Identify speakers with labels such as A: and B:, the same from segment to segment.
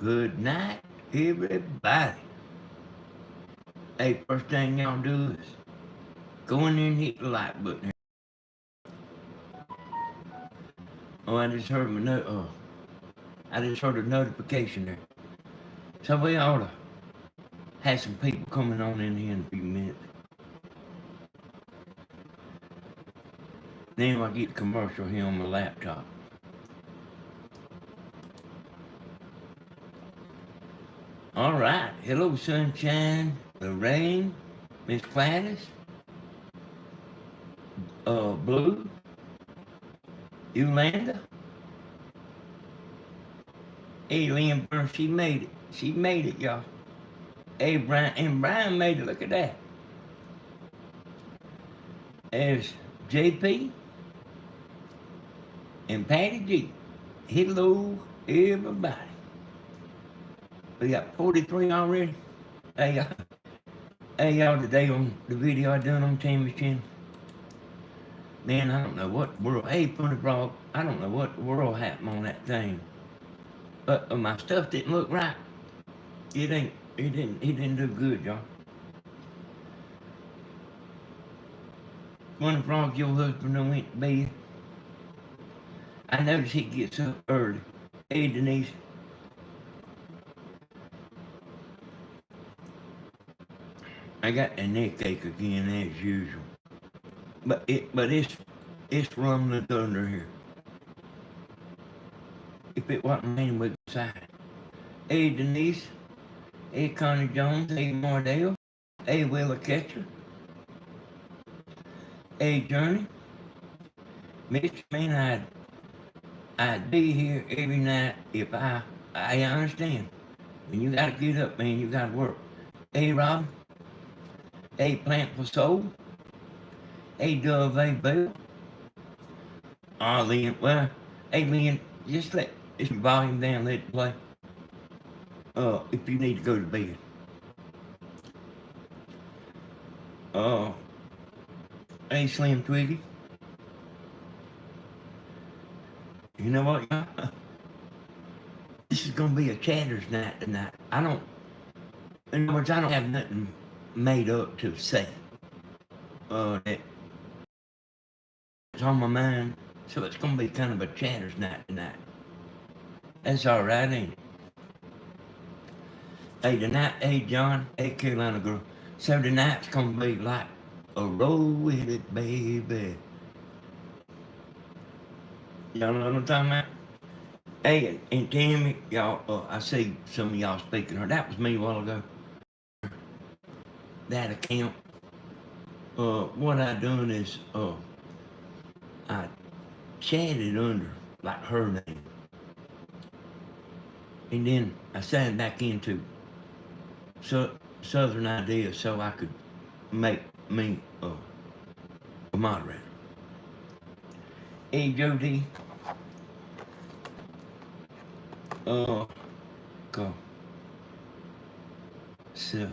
A: Good night, everybody. Hey, first thing y'all do is go in there and hit the like button. Oh, I just heard a notification there. So we ought to have some people coming on in here in a few minutes. Then I get the commercial here on my laptop. All right. Hello, Sunshine, Lorraine, Miss Gladys, Blue, Yolanda. Hey, Lynn Burns, she made it. She made it, y'all. Hey, Brian, and Brian made it. Look at that. There's JP and Patty G. Hello, everybody. We got 43 already. Hey, y'all, today on the video I done on Tammy's channel. Man, I don't know what world. Hey, Funny Frog, I don't know what world happened on that thing. But my stuff didn't look right. It didn't do good, y'all. Funny Frog, your husband done went to bed. I noticed he gets up early. Hey, Denise. I got a neck ache again as usual. But it's rumbling thunder here. If it wasn't raining, we'd go outside. Hey, Denise. Hey, Connie Jones. Hey, Mardale. Hey, Willa Catcher. Hey, Journey. Mr. Man, I'd be here every night if I understand. When you gotta get up, man, you gotta work. Hey, Rob. Hey, Plant for Soul. Hey, Dove, hey, Bill. Oh, Lynn, well, hey, Lynn, just let this volume down, let it play. If you need to go to bed. Hey, Slim Twiggy. You know what, y'all? This is gonna be a chatter's night tonight. In other words, I don't have nothing made up to say. That's on my mind. So it's gonna be kind of a chatter's night tonight. That's alright, ain't it? Hey, tonight, hey, John, hey, Carolina girl. So tonight's gonna be like a roll with it, baby. Y'all know what I'm talking about? Hey, and Tammy, y'all, I see some of y'all speaking her. That was me a while ago. That account. What I done is, I chatted under, like her name. And then I signed back into Southern Ideas so I could make me a moderator. Hey, Jody. Go. So,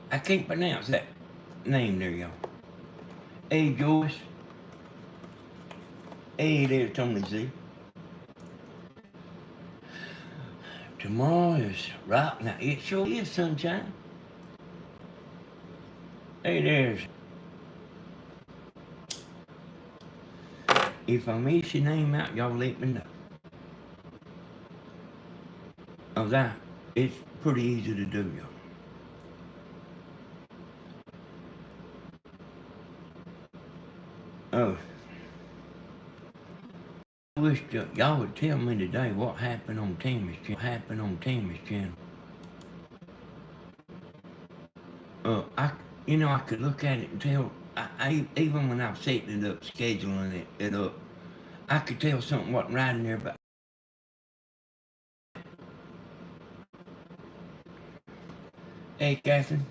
A: I can't pronounce that name there, y'all. Hey, Joyce. Hey there, Tony Z. Tomorrow is right now. It sure is sunshine. Hey, there's. If I miss your name out, y'all let me know. Oh, it's pretty easy to do, y'all. Oh. I wish y'all would tell me today what happened on Tammy's channel. I could look at it and tell. Even when I was setting it up, scheduling it up, I could tell something wasn't right in there. But hey, Catherine.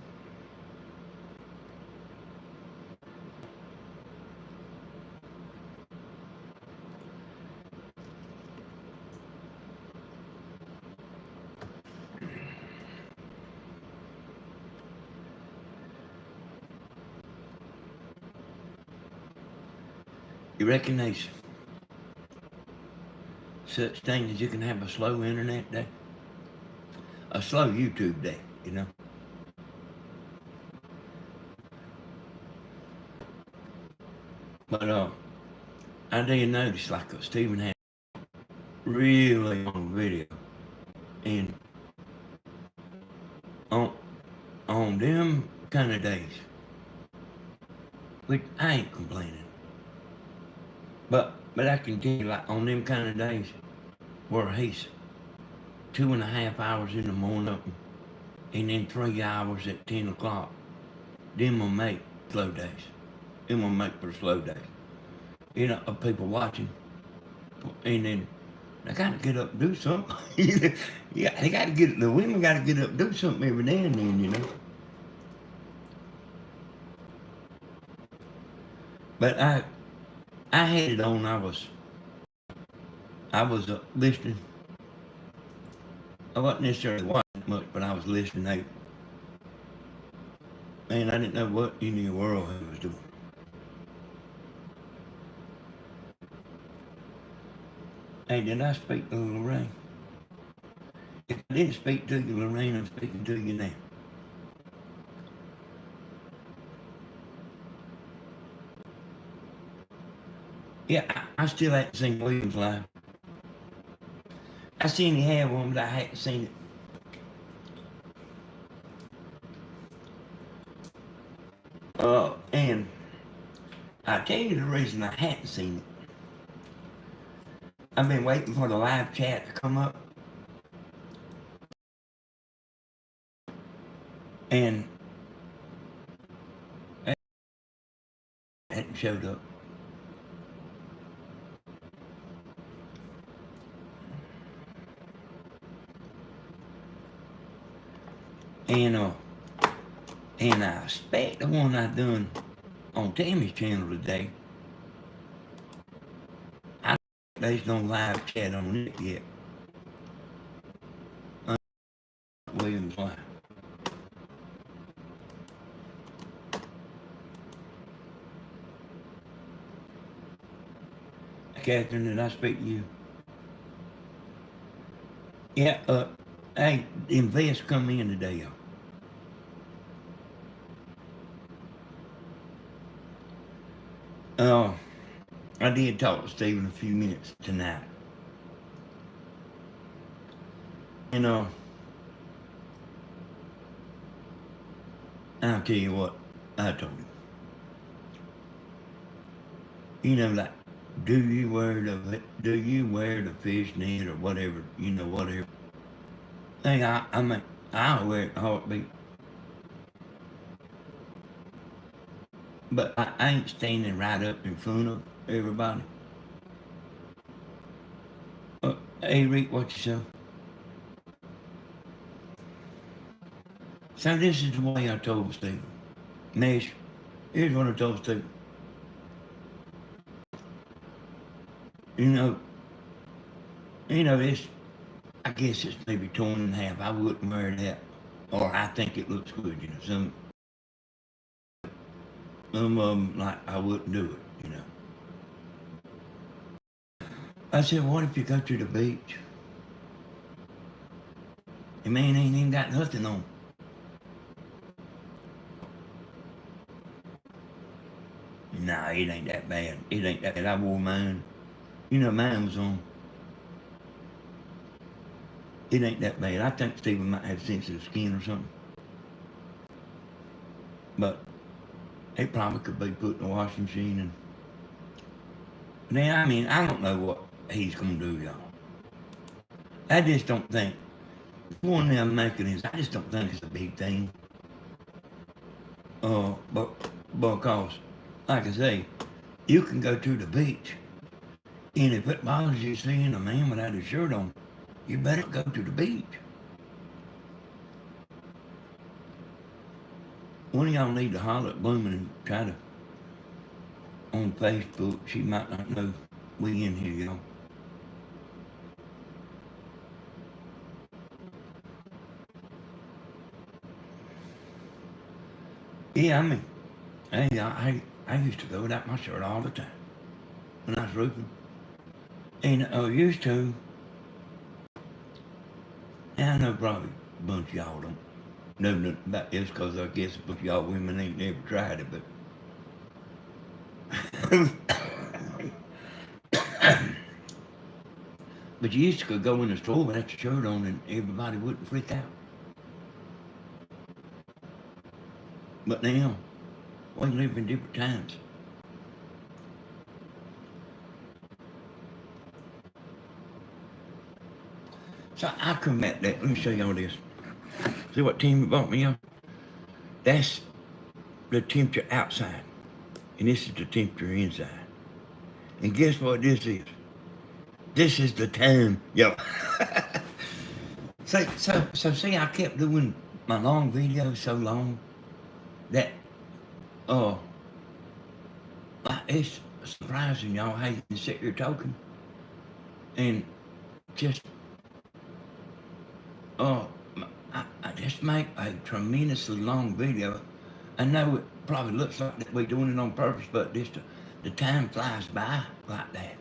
A: You reckon there's such thing as you can have a slow internet day? a slow YouTube day, you know. But I did notice like Stephen had really long video, and on them kind of days, which I ain't complaining, but I can tell you like on them kind of days where he's 2.5 hours in the morning and then 3 hours at 10 o'clock, them will make slow days. Them will make for slow days. You know, of people watching, and then they gotta get up and do something. Yeah, they gotta get, the women gotta get up and do something every now and then, you know. But I had it on. I was listening. I wasn't necessarily watching much, but I was listening. Man, I didn't know what in the world he was doing. Hey, did I speak to Lorraine? If I didn't speak to you, Lorraine, I'm speaking to you now. Yeah, I still haven't seen Williams live. I seen he had one, but I hadn't seen it. And I'll tell you the reason I hadn't seen it. I've been waiting for the live chat to come up. And it hadn't showed up. And I expect the one I done on Tammy's channel today, I don't think there's no live chat on it yet. Williams Live. Catherine, did I speak to you? Yeah, hey, Invest come in today, y'all. I did talk to Stephen a few minutes tonight. And I'll tell you what I told him. You know, like, do you wear the fishnet or whatever, you know, whatever. Hey, I mean, I'll wear it in a heartbeat. But I ain't standing right up in front of everybody. Hey, Rick, what you say? So this is the way I told Stephen. Mesh, here's what I told Stephen. You know, this, I guess it's maybe torn in half. I wouldn't wear that. Or I think it looks good, you know. Some of them, like, I wouldn't do it, you know. I said, what if you go to the beach? The man ain't even got nothing on. Nah, it ain't that bad. It ain't that bad. I wore mine. You know, mine was on. It ain't that bad. I think Stephen might have sensitive skin or something. But it probably could be put in the washing machine. And then, I mean, I don't know what he's going to do, y'all. I just don't think, one thing I'm making is, I just don't think it's a big thing. But because, like I say, you can go to the beach, and if it bothers you seeing a man without his shirt on, you better go to the beach. One of y'all need to holler at Bloomin' and try to, on Facebook, she might not know we in here, y'all. Yeah, I mean, hey, I used to go without my shirt all the time when I was roofing. And I used to, and I know probably bunch of y'all don't know nothing about this because I guess a bunch of y'all women ain't never tried it, but you used to go in the store without your shirt on and everybody wouldn't freak out. But now, we live in different times. So I combat that. Let me show y'all this. See what Timmy bought me on? That's the temperature outside. And this is the temperature inside. And guess what this is? This is the time. Yo. So see, I kept doing my long videos so long that it's surprising y'all how you can sit here talking and just I just make a tremendously long video. I know it probably looks like that we're doing it on purpose, but just the time flies by like that.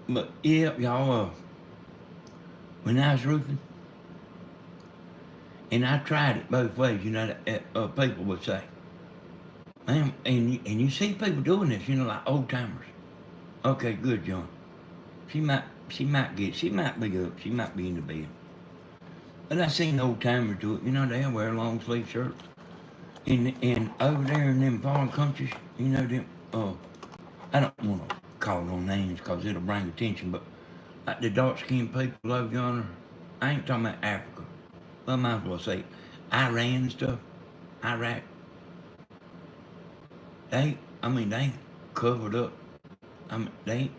A: But yeah, y'all, when I was roofing, and I tried it both ways, you know, people would say, man, and you see people doing this, you know, like old timers. Okay, good, John. She might be up, she might be in the bed. But I seen old timers do it, you know, they wear long sleeve shirts. And over there in them foreign countries, you know, them, I don't want to call no names because it'll bring attention, but like the dark skinned people over yonder, I ain't talking about Africa. Well, I might as well say Iran and stuff, Iraq. They covered up. They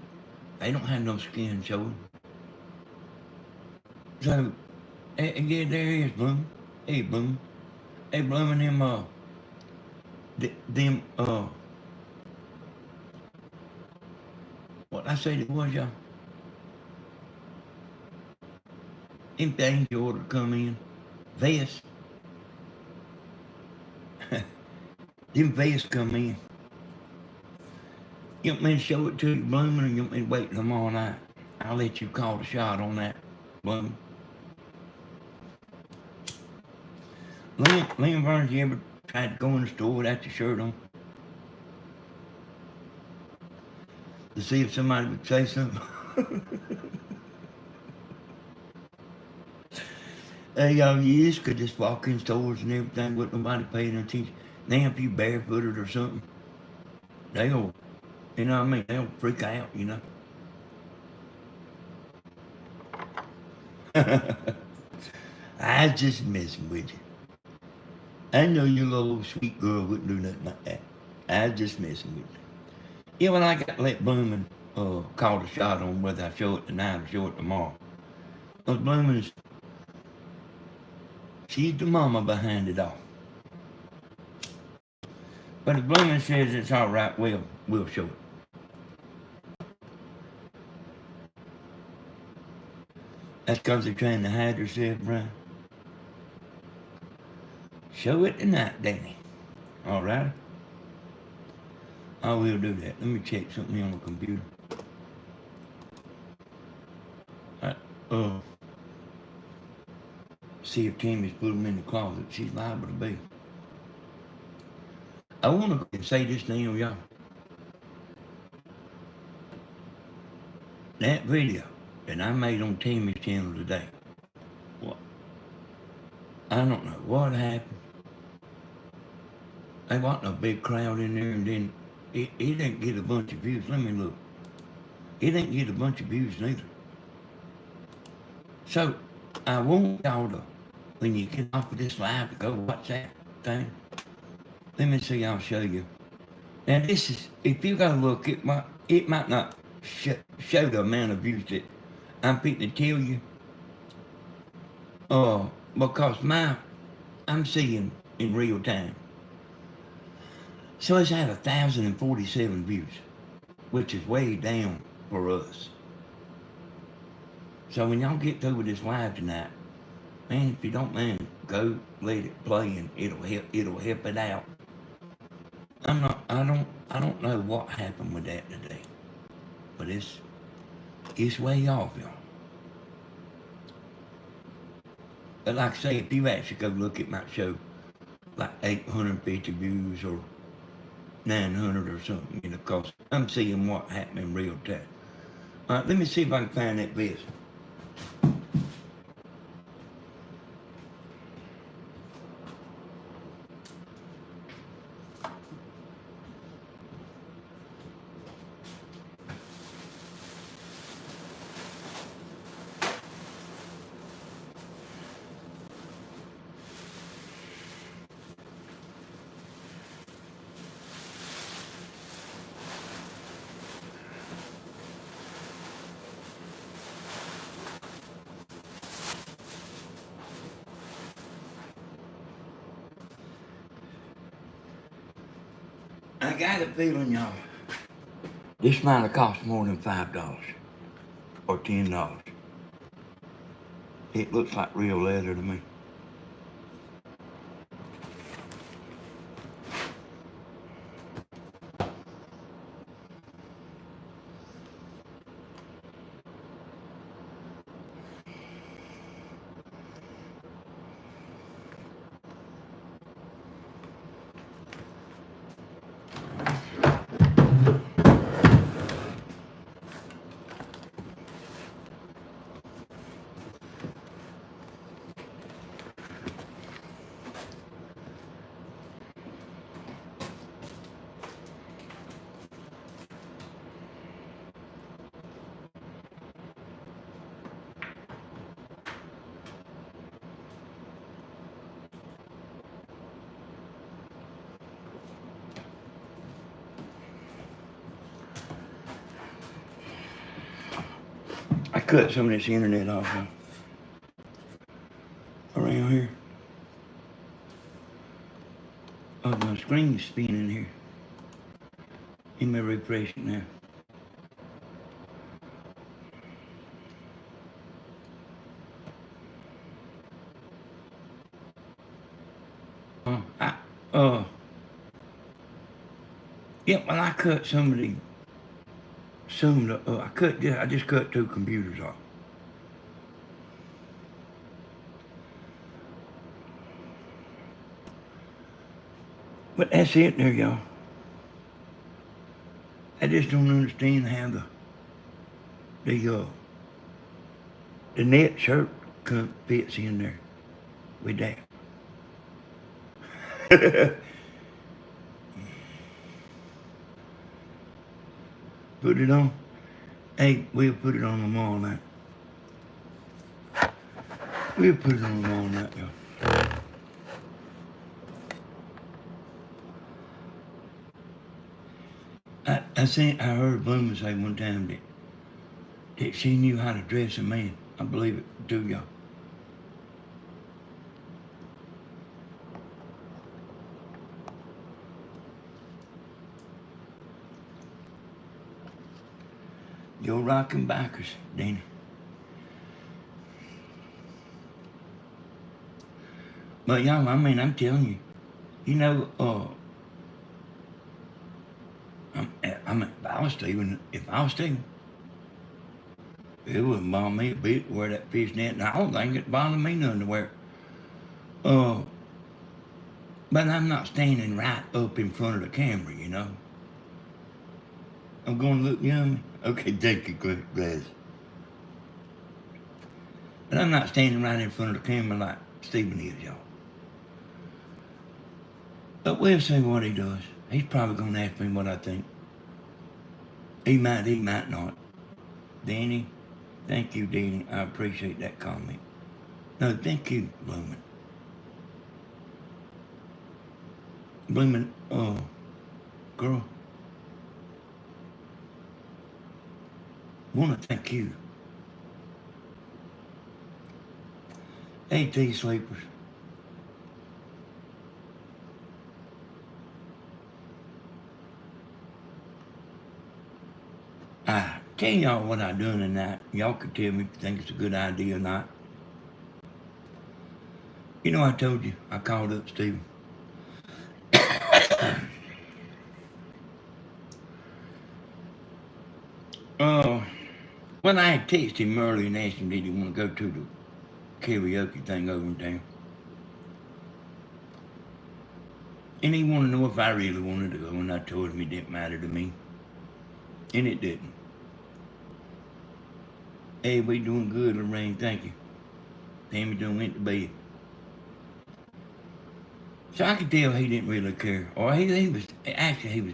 A: don't have no skin showing. So, yeah, there he is, Bloom. Hey, Bloom. Hey, Blooming them, what I said it was, y'all? Them things you order to come in. Vests. Them vests come in. You want me to show it to you, Blooming, or you want me to wait till tomorrow night? I'll let you call the shot on that, Blooming. Lynn Burns, you ever tried to go in the store without your shirt on? To see if somebody would say something? Hey, y'all, you just could just walk in stores and everything with nobody paying attention. Now, if you barefooted or something, they'll, you know what I mean, they'll freak out, you know. I was just messing with you. I know your little sweet girl wouldn't do nothing like that. I was just messing with you. Yeah, well, I got to let Bloomin' call the shot on whether I show it tonight or show it tomorrow. Because Bloomin's, she's the mama behind it all. But if Bloomin' says it's all right, we'll show it. That's because they're trying to hide herself, Brian. Show it tonight, Danny. All right? I will do that. Let me check something on the computer. See if Tammy's put them in the closet. She's liable to be. I want to say this now, y'all. That video that I made on Tammy's channel today, I don't know what happened. There wasn't a big crowd in there, and then it didn't get a bunch of views. Let me look. It didn't get a bunch of views neither. So, I want y'all to, when you get off of this live, to go watch that thing. Let me see, I'll show you. Now this is, if you go look, it might not show the amount of views that I'm fitting to tell you. Because I'm seeing in real time. So it's had 1,047 views, which is way down for us. So when y'all get through with this live tonight, man, if you don't mind, go let it play and it'll help it out. I don't know what happened with that today, but it's way off, y'all. But like I say, if you actually go look at my show, like 850 views or 900 or something, you know, because I'm seeing what happened in real time. All right, let me see if I can find that list. I got a feeling, y'all, this might have cost more than $5 or $10. It looks like real leather to me. I cut some of this internet off around here. Oh, my screen's spinning here. Let me refresh it now. Yeah, well, I cut I just cut 2 computers off. But that's it there, y'all. I just don't understand how the net shirt fits in there with that. Put it on. Hey, we'll put it on tomorrow night. We'll put it on tomorrow night, y'all. I heard Bloomer say one time that she knew how to dress a man. I believe it too, y'all. You're rocking bikers, Danny. But y'all, I mean, I'm telling you, you know, if I was Steven, it wouldn't bother me a bit to wear that fishnet, and I don't think it bothered me none to wear. But I'm not standing right up in front of the camera, you know. I'm going to look yummy. Okay, thank you, Glass. But I'm not standing right in front of the camera like Steven is, y'all. But we'll see what he does. He's probably going to ask me what I think. He might not. Danny, thank you, Danny. I appreciate that comment. No, thank you, Bloomin'. Bloomin', girl. Want to thank you. AT Sleepers. I tell y'all what I'm doing tonight. Y'all can tell me if you think it's a good idea or not. You know, I told you, I called up Steven. When I had texted him earlier and asked him did he want to go to the karaoke thing over in town. And he wanted to know if I really wanted to go, and I told him it didn't matter to me. And it didn't. Hey, we doing good, Lorraine, thank you. Tammy done went to bed. So I could tell he didn't really care. Or he was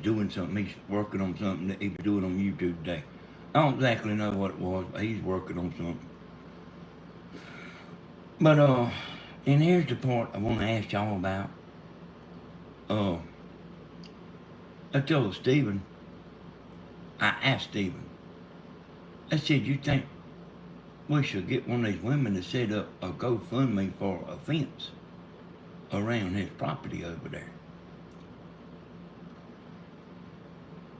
A: doing something. He's working on something that he was doing on YouTube today. I don't exactly know what it was, but he's working on something. But and here's the part I want to ask y'all about. I told Stephen, I asked Stephen, I said, you think we should get one of these women to set up a GoFundMe for a fence around his property over there?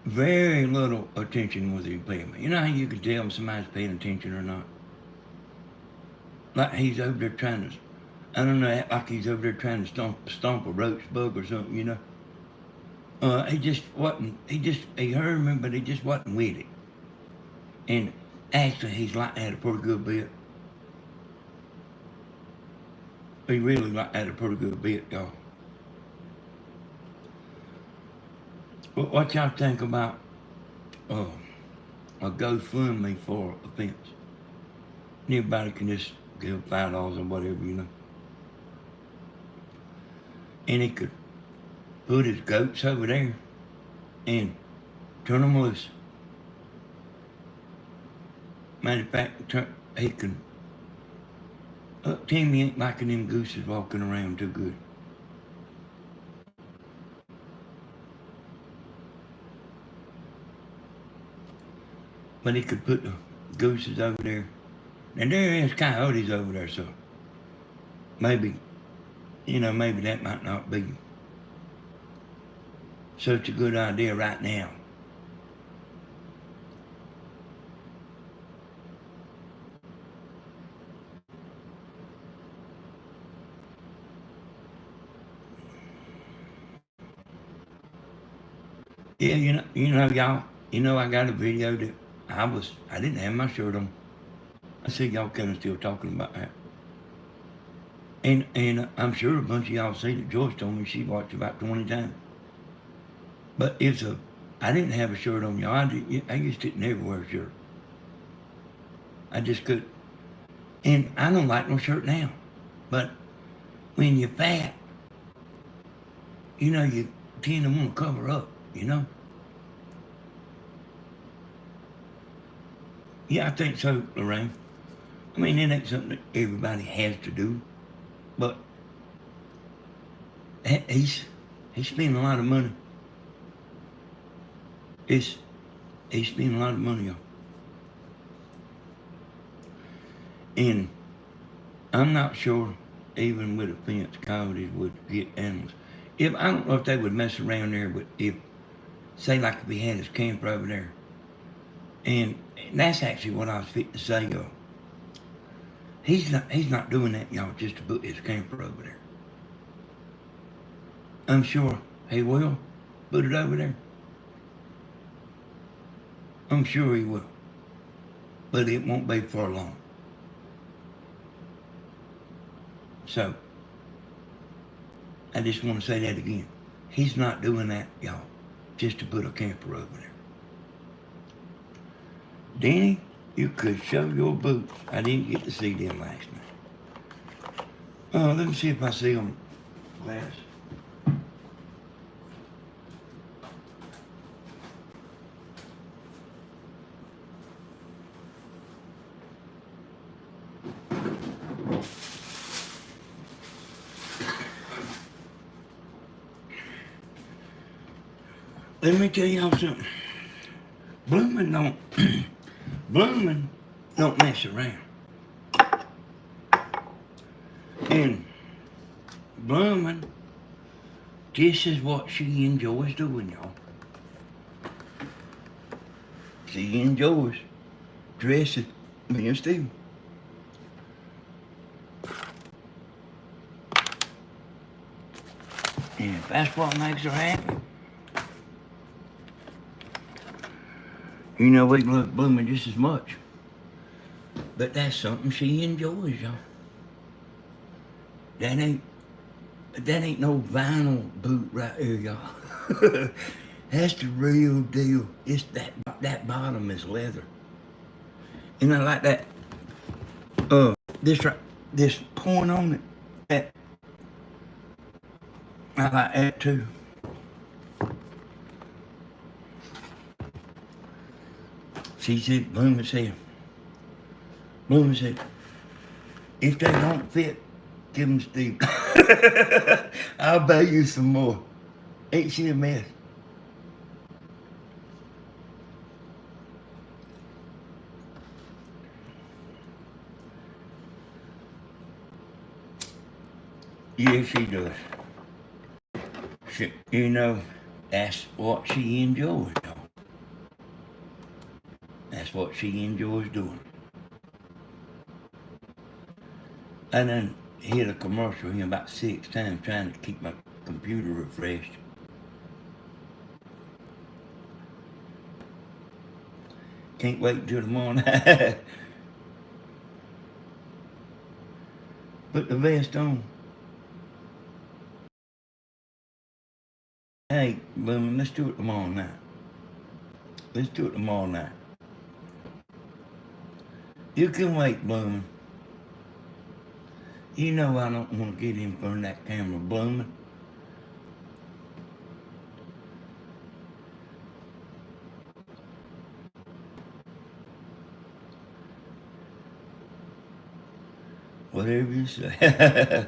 A: Very little attention was he paying me. You know how you can tell if somebody's paying attention or not? Like he's over there trying to, I don't know, act like he's over there trying to stomp a roach bug or something, you know? He just wasn't, he heard me, but he just wasn't with it. And actually, he's like that a pretty good bit. He really like that a pretty good bit, y'all. But what y'all think about a GoFundMe for a fence? Everybody can just give $5 or whatever, you know. And he could put his goats over there and turn them loose. Matter of fact, he can. Timmy ain't liking them gooses walking around too good. But he could put the gooses over there. And there is coyotes over there, so maybe, maybe that might not be such a good idea right now. Yeah, y'all, I got a video that I didn't have my shirt on. I see y'all kind of still talking about that. And I'm sure a bunch of y'all see that Joyce told me she watched about 20 times. But I didn't have a shirt on, y'all. I used to never wear a shirt. I just could. And I don't like no shirt now. But when you're fat, you tend to want to cover up, Yeah, I think so, Lorraine. I mean, it ain't something that everybody has to do, but he's spending a lot of money. He's spending a lot of money, y'all. And I'm not sure, even with a fence, coyotes would get animals. I don't know if they would mess around there, but say like if he had his camper over there, and that's actually what I was fitting to say, y'all. He's not doing that, y'all, just to put his camper over there. I'm sure he will put it over there. I'm sure he will. But it won't be for long. So, I just want to say that again. He's not doing that, y'all, just to put a camper over there. Danny, you could show your boots. I didn't get to see them last night. Let me see if I see them. Glass. Let me tell y'all something. Blooming don't mess around. And Blooming, this is what she enjoys doing, y'all. She enjoys dressing me and Steve. And if that's what makes her happy, we love Blooming just as much. But that's something she enjoys, y'all. That ain't no vinyl boot right here, y'all. That's the real deal. It's that bottom is leather. And I like that this point on it. That I like that too. She said, Bloomer said, if they don't fit, give them Steve. I'll buy you some more. Ain't she a mess? Yeah, she does. You know, that's what she enjoys, though. That's what she enjoys doing. I done hit a commercial here about 6 times trying to keep my computer refreshed. Can't wait until tomorrow night. Put the vest on. Hey, Bloomin', let's do it tomorrow night. Let's do it tomorrow night. You can wait, Bloomin'. You know I don't want to get in front of that camera, Bloomin'. Whatever you say.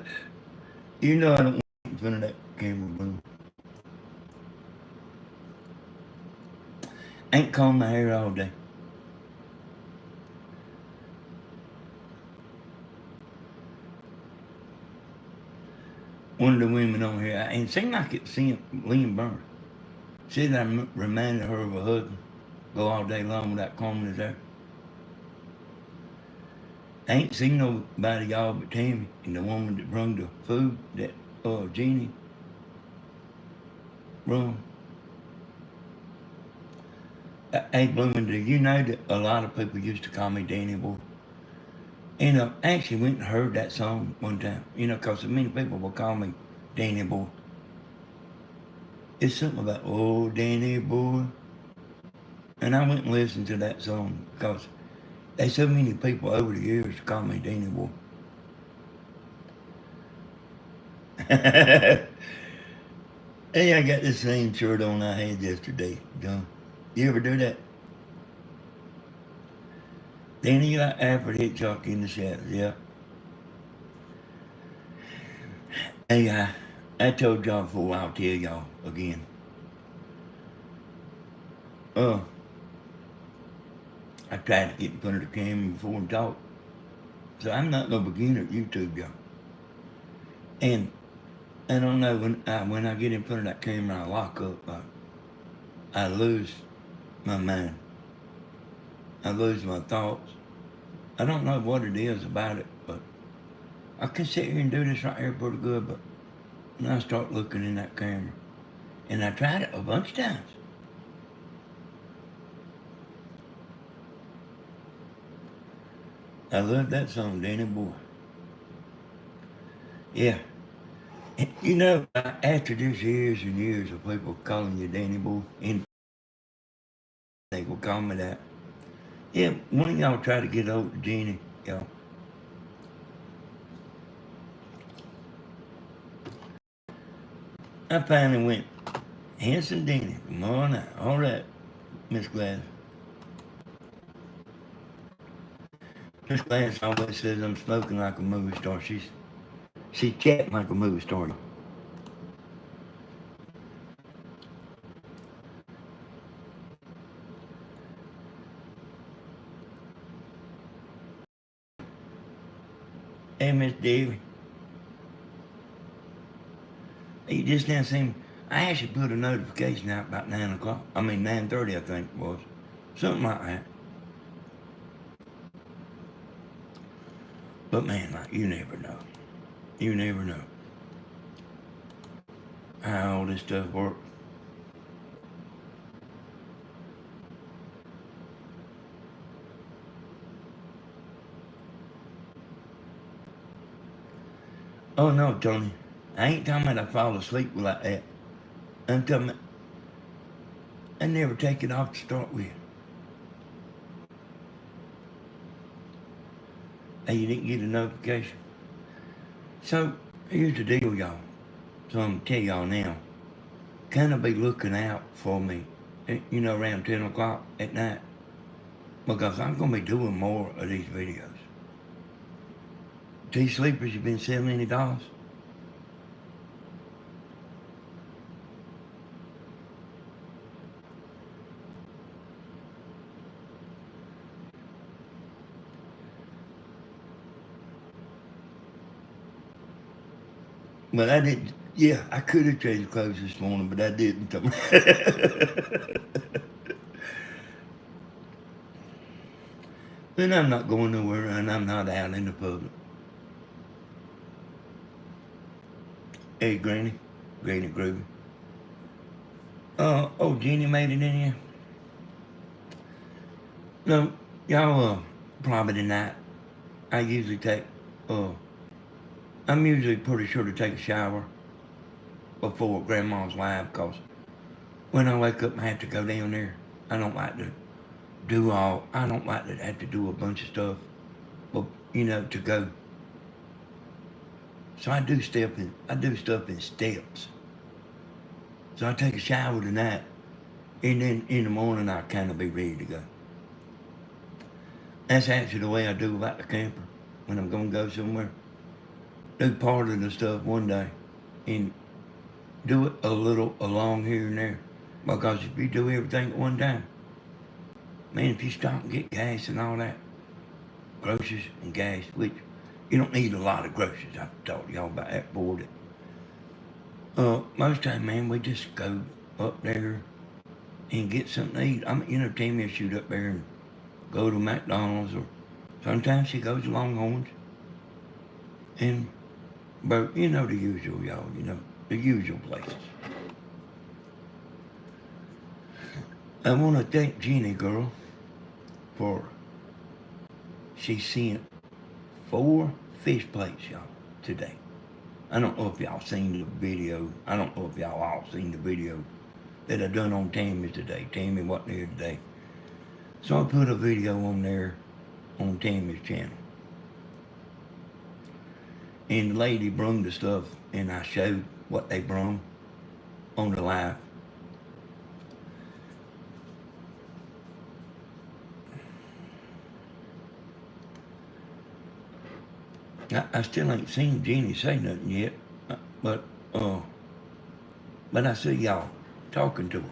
A: You know I don't want to get in front of that camera, Bloomin'. Ain't combed my hair all day. One of the women on here, and it seemed like it seemed Liam Burns. Said I reminded her of her husband. Go all day long without combing his hair. I ain't seen nobody y'all but Tammy and the woman that brung the food that Jeannie brung. Hey, Bloomin', do you know that a lot of people used to call me Danny Boy? And I actually went and heard that song one time, because many people will call me Danny Boy. It's something about, oh, Danny Boy. And I went and listened to that song because there's so many people over the years call me Danny Boy. Hey, I got the same shirt on I had yesterday, John. You ever do that? Danny, you like Alfred Hitchcock in the shadows, yeah. Hey, I told y'all before, I'll tell y'all again. I tried to get in front of the camera before and talk. So I'm not no beginner at YouTube, y'all. And I don't know, when I get in front of that camera, I lock up. I lose my mind. I lose my thoughts. I don't know what it is about it, but I can sit here and do this right here pretty good, but when I start looking in that camera, and I tried it a bunch of times. I love that song, Danny Boy. Yeah. You know, after this years and years of people calling you Danny Boy, and they will call me that. Yeah, one of y'all try to get over to Jenny, y'all. I finally went, Handsome Danny, come on out. All right, Miss Gladys. Miss Gladys always says I'm smoking like a movie star. She's chatting like a movie star. Hey, Miss Davy. Hey, just now seen, I actually put a notification out about 9 o'clock. 9:30, I think it was. Something like that. But man, like, you never know. You never know how all this stuff works. Oh no, Tony. I ain't talking about I fall asleep like that. I'm talking about I never take it off to start with. Hey, you didn't get a notification. So here's the deal, y'all. So I'm gonna tell y'all now. Kind of be looking out for me, around 10 o'clock at night. Because I'm gonna be doing more of these videos. These sleepers, you been selling any dolls? But I didn't. Yeah, I could have changed clothes this morning, but I didn't. And I'm not going nowhere, and I'm not out in the public. Hey, Granny. Granny Groovy. Oh, Jeannie made it in here? No, y'all, probably tonight. I usually I'm usually pretty sure to take a shower before Grandma's live, because when I wake up and have to go down there, I don't like to I don't like to have to do a bunch of stuff, but, to go. So I do stuff in steps. So I take a shower tonight, and then in the morning I'll kind of be ready to go. That's actually the way I do about the camper when I'm going to go somewhere. Do part of the stuff one day and do it a little along here and there. Because if you do everything at one time, man, if you stop and get gas and all that, groceries and gas, which you don't need a lot of groceries. I've talked to y'all about that before. Most time, man, we just go up there and get something to eat. Tammy will shoot up there and go to McDonald's, or sometimes she goes to Longhorns. But the usual, y'all, the usual places. I want to thank Jeannie girl for she sent 4 fish plates, y'all, today. I don't know if y'all seen the video. I don't know if y'all all seen the video that I done on Tammy's today. Tammy wasn't here today. So I put a video on there on Tammy's channel. And the lady brung the stuff, and I showed what they brung on the live. I still ain't seen Jeannie say nothing yet, but I see y'all talking to her.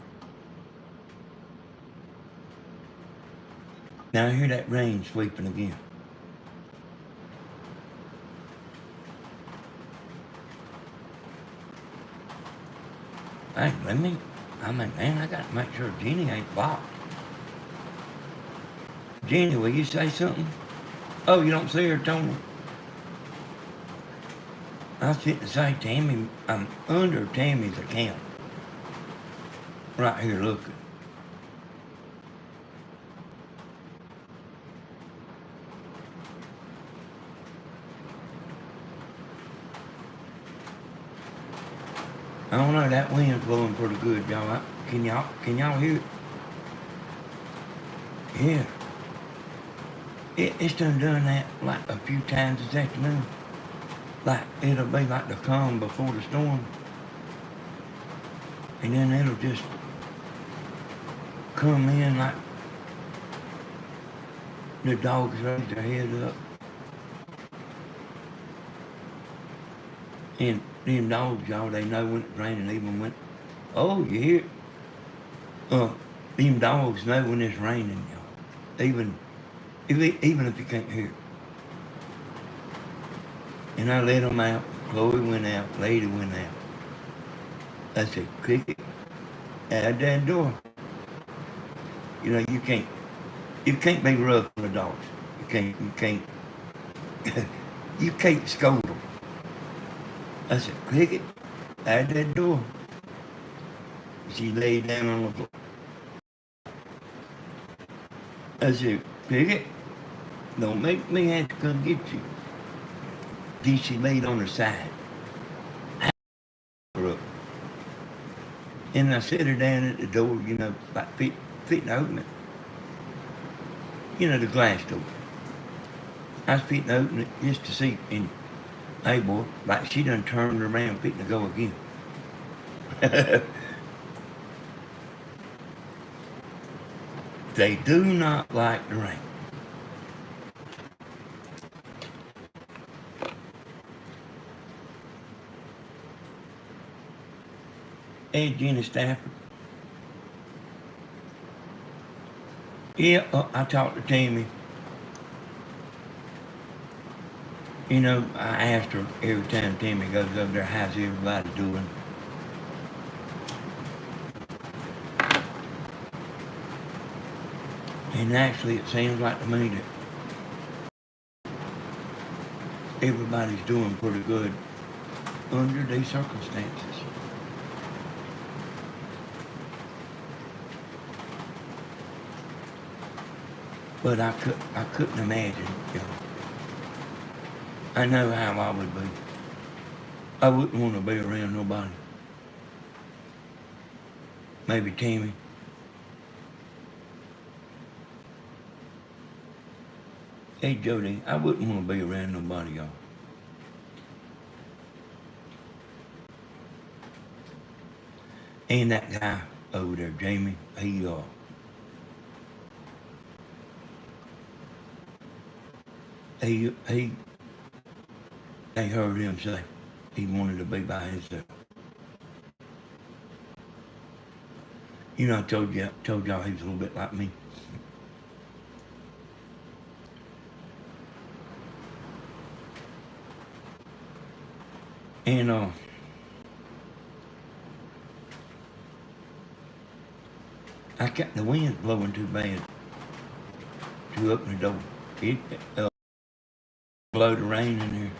A: Now I hear that rain sweeping again. Hey, man, I gotta make sure Jeannie ain't blocked. Jeannie, will you say something? Oh, you don't see her, Tony? I was fitting to say, Tammy, I'm under Tammy's account. Right here looking. I don't know, that wind's blowing pretty good, y'all. Can y'all hear it? Yeah. It's done that like a few times this afternoon. Like, it'll be like the calm before the storm. And then it'll just come in like the dogs raise their heads up. And them dogs, y'all, they know when it's raining, even when, oh, you hear it? Them dogs know when it's raining, y'all. Even if you can't hear it. And I let them out. Chloe went out. Lady went out. I said, Cricket, out that door. You can't be rough on the dogs. You can't scold them. I said, Cricket, out that door. She laid down on the floor. I said, Cricket, don't make me have to come get you. Then she laid on her side. And I set her down at the door, you know, like fitting to open it. You know, the glass door. I was fitting to open it just to see, and hey boy, like she done turned around fitting to go again. They do not like the rain. Hey, Jenny Stafford. Yeah, I talked to Tammy. You know, I asked her every time Tammy goes over there, how's everybody doing? And actually, it seems like to me that everybody's doing pretty good under these circumstances. But I couldn't imagine, you know. I know how I would be. I wouldn't want to be around nobody. Maybe Tammy. Hey, Jody, I wouldn't want to be around nobody, y'all. And that guy over there, Jamie, he, they heard him say he wanted to be by himself. You know, I told y'all he was a little bit like me. And I got the wind's blowing too bad to open the door. It blow the rain in there.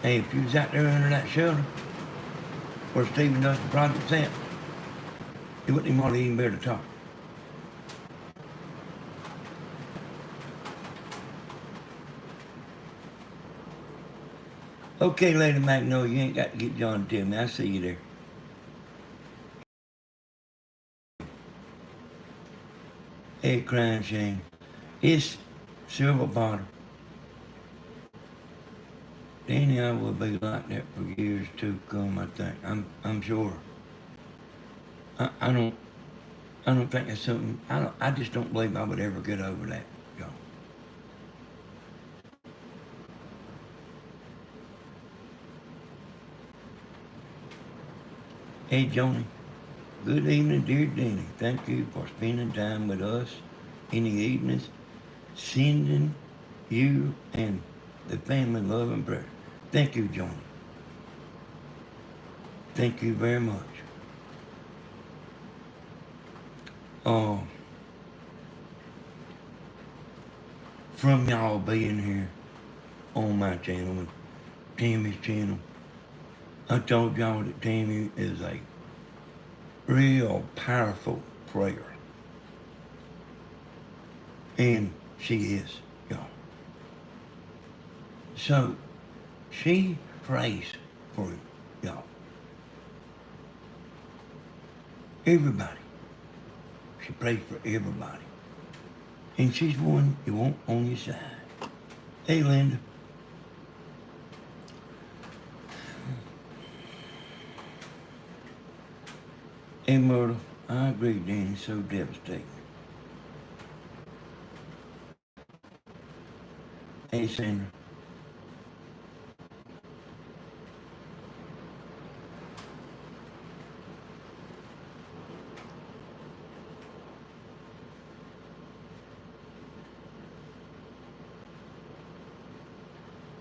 A: Hey, if you was out there under that shelter where Stephen does the project at, it wouldn't even hardly even better to talk. Okay, Lady Magnolia, you ain't got to get John to tell me. I see you there. Hey, crying shame. It's Silver Bottom. Danny, I will be like that for years to come, I think. I'm sure. I don't think it's something, I just don't believe I would ever get over that, y'all. Hey, Joni. Good evening, dear Danny. Thank you for spending time with us in the evenings, sending you and the family love and prayer. Thank you, Joni. Thank you very much. From y'all being here on my channel and Tammy's channel, I told y'all that Tammy is a real powerful prayer. And she is, y'all. So, she prays for y'all. Everybody. She prays for everybody. And she's one you want on your side. Hey, Linda. Hey, Myrtle. I agree, Danny. So devastating. Hey, Sandra.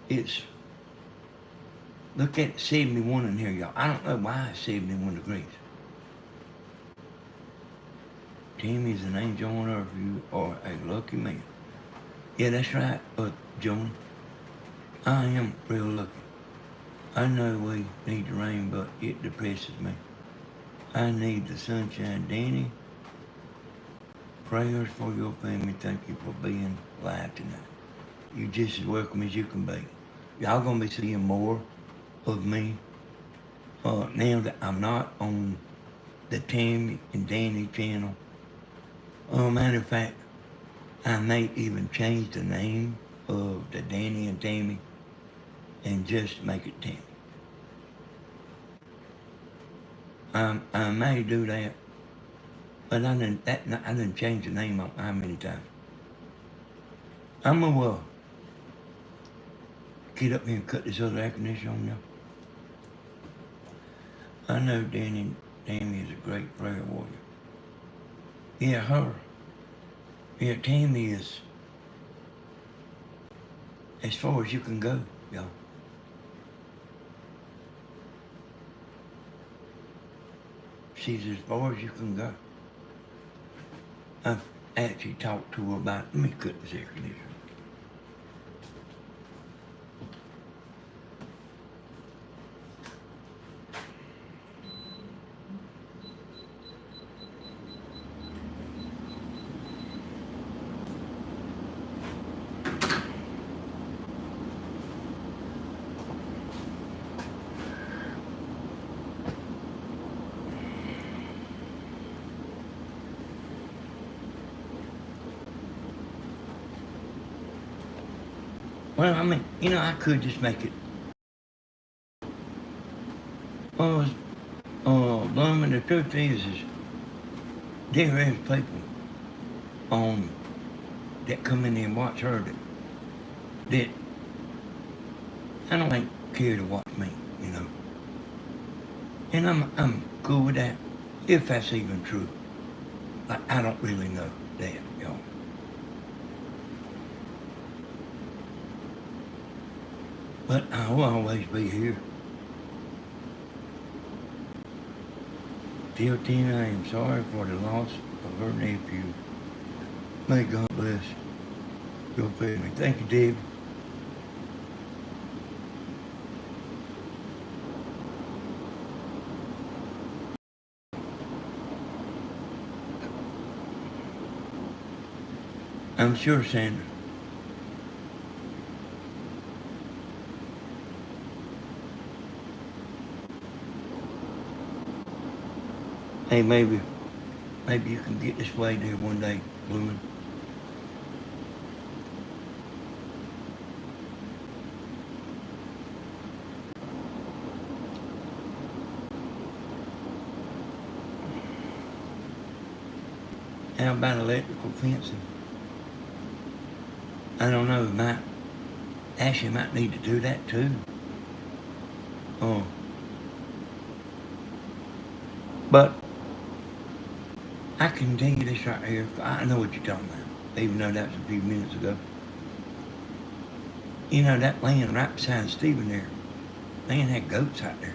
A: It's, look at 71 in here, y'all. I don't know why it's 71 degrees. Tammy's an angel on earth. You are a lucky man. Yeah, that's right, Joan. I am real lucky. I know we need the rain, but it depresses me. I need the sunshine. Danny, prayers for your family. Thank you for being live tonight. you're just as welcome as you can be. Y'all gonna be seeing more of me now that I'm not on the Tammy and Danny channel. Matter of fact, I may even change the name of the Danny and Tammy and just make it Tammy. I may do that, but I didn't change the name up how many times. I'm gonna get up here and cut this other air conditioner on now. I know Tammy is a great prayer warrior. Yeah, her. Yeah, Tammy is as far as you can go, y'all. She's as far as you can go. I've actually talked to her about, let me cut this air conditioner. Well, I mean, I could just make it. Blooming, the truth is there is people that come in there and watch her that I don't think care to watch me, And I'm cool with that, if that's even true. Like, I don't really know that, y'all. But I will always be here. Dear Tina, I am sorry for the loss of her nephew. May God bless your family. Thank you, Dave. I'm sure, Sandra. Hey, maybe you can get this way there one day, Bloomin'. How about electrical fencing? I don't know, Ashley might need to do that too. But I can tell you this right here. I know what you're talking about, even though that was a few minutes ago. That land right beside Stephen there, man had goats out there.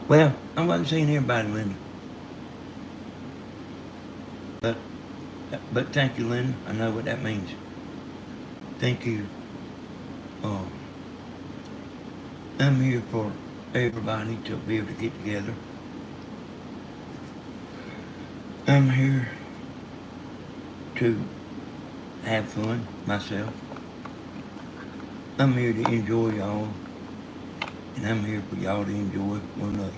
A: Well, I wasn't seeing everybody, Linda. But thank you, Linda. I know what that means. Thank you. I'm here for everybody to be able to get together. I'm here to have fun myself. I'm here to enjoy y'all, and I'm here for y'all to enjoy one another.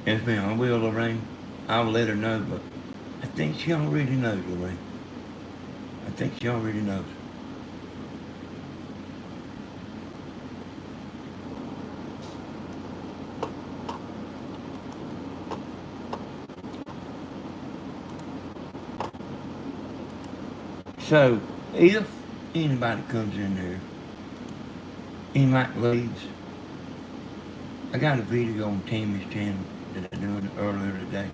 A: Yes, ma'am, I will, Lorraine. I'll let her know, but I think she already knows, Lorraine. I think she already knows. So, if anybody comes in there, anybody leaves, I got a video on Tammy's channel that I did earlier today.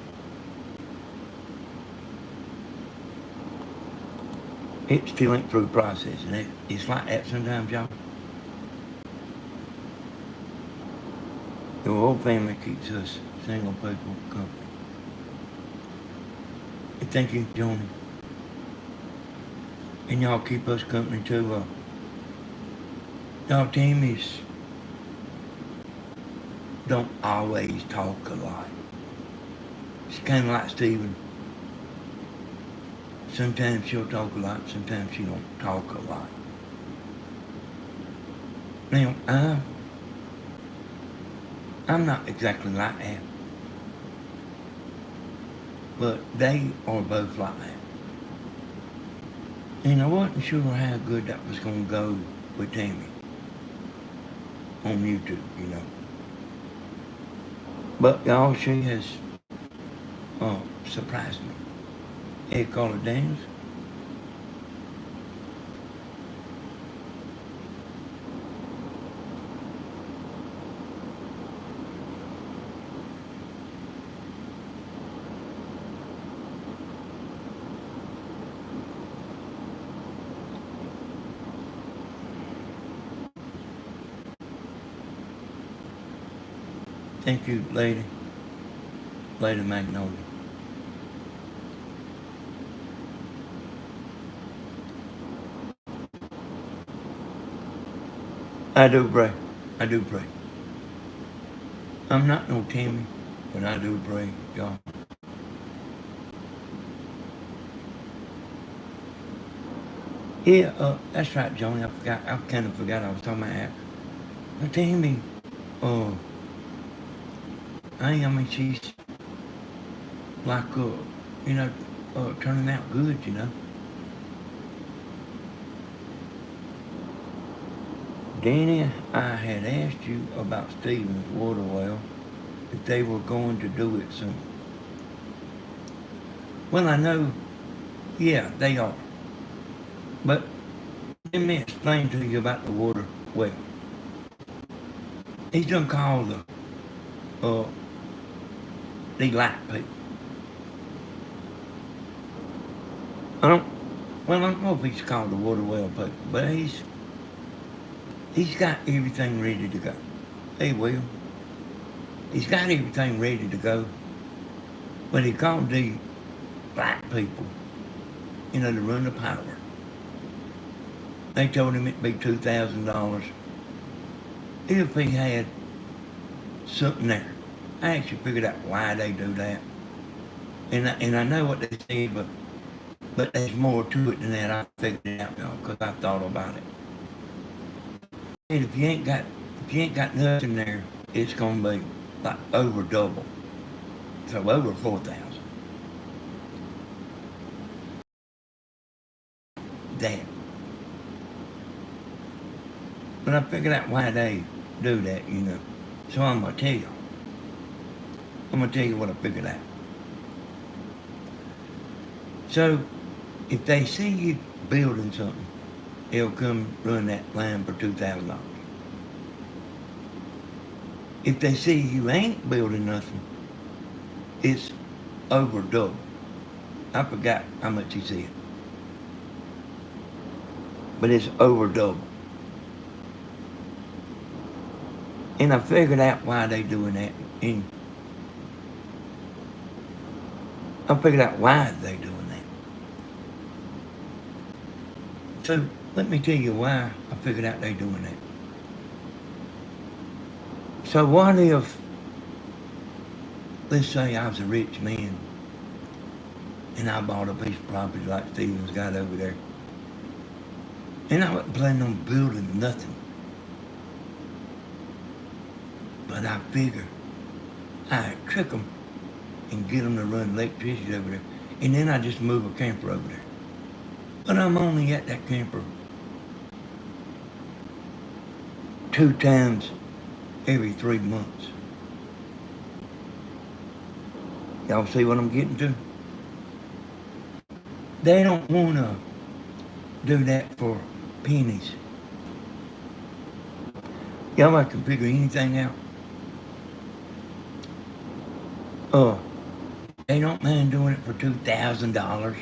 A: It still ain't through processing. It's like that sometimes, y'all. The whole family keeps us single people company. Thank you, Joni. And y'all keep us company too. Y'all Timmy's don't always talk a lot. She's kind of like Steven. Sometimes she'll talk a lot, sometimes she don't talk a lot. Now, I'm not exactly like that. But they are both like that. And I wasn't sure how good that was going to go with Tammy on YouTube, you know. But y'all, she has surprised me. Ed Carter Daniels. Thank you, Lady Magnolia. I do pray. I do pray. I'm not no Timmy, but I do pray, y'all. Yeah, that's right, Johnny. I kind of forgot I was talking about that. But Tammy, I mean, she's like, you know, turning out good, you know. Danny, I had asked you about Stevens water well, if they were going to do it soon. Well, I know, yeah, they are. But let me explain to you about the water well. He's done called the light people. I don't know if he's called the water well people, but he's got everything ready to go. He will. He's got everything ready to go. But he called the black people, you know, to run the power. They told him it'd be $2,000 if he had something there. I actually figured out why they do that. And I know what they said, but there's more to it than that. I figured it out now because I thought about it. And if you ain't got nothing there, it's gonna be like over double. So over 4,000. That. But I figured out why they do that, you know. So I'm gonna tell you. I'm gonna tell you what I figured out. So if they see you building something, they'll come run that line for $2,000. If they see you ain't building nothing, it's over double. I forgot how much he said. But it's over double. And I figured out why they doing that. And I figured out why they doing that. So let me tell you why I figured out they doing that. So what if, let's say I was a rich man and I bought a piece of property like Steven's got over there. And I wasn't planning on building nothing. But I figured I'd trick them and get them to run electricity over there. And then I just move a camper over there. But I'm only at that camper 2 times every 3 months. Y'all see what I'm getting to? They don't want to do that for pennies. Y'all can figure anything out. They don't mind doing it for $2,000.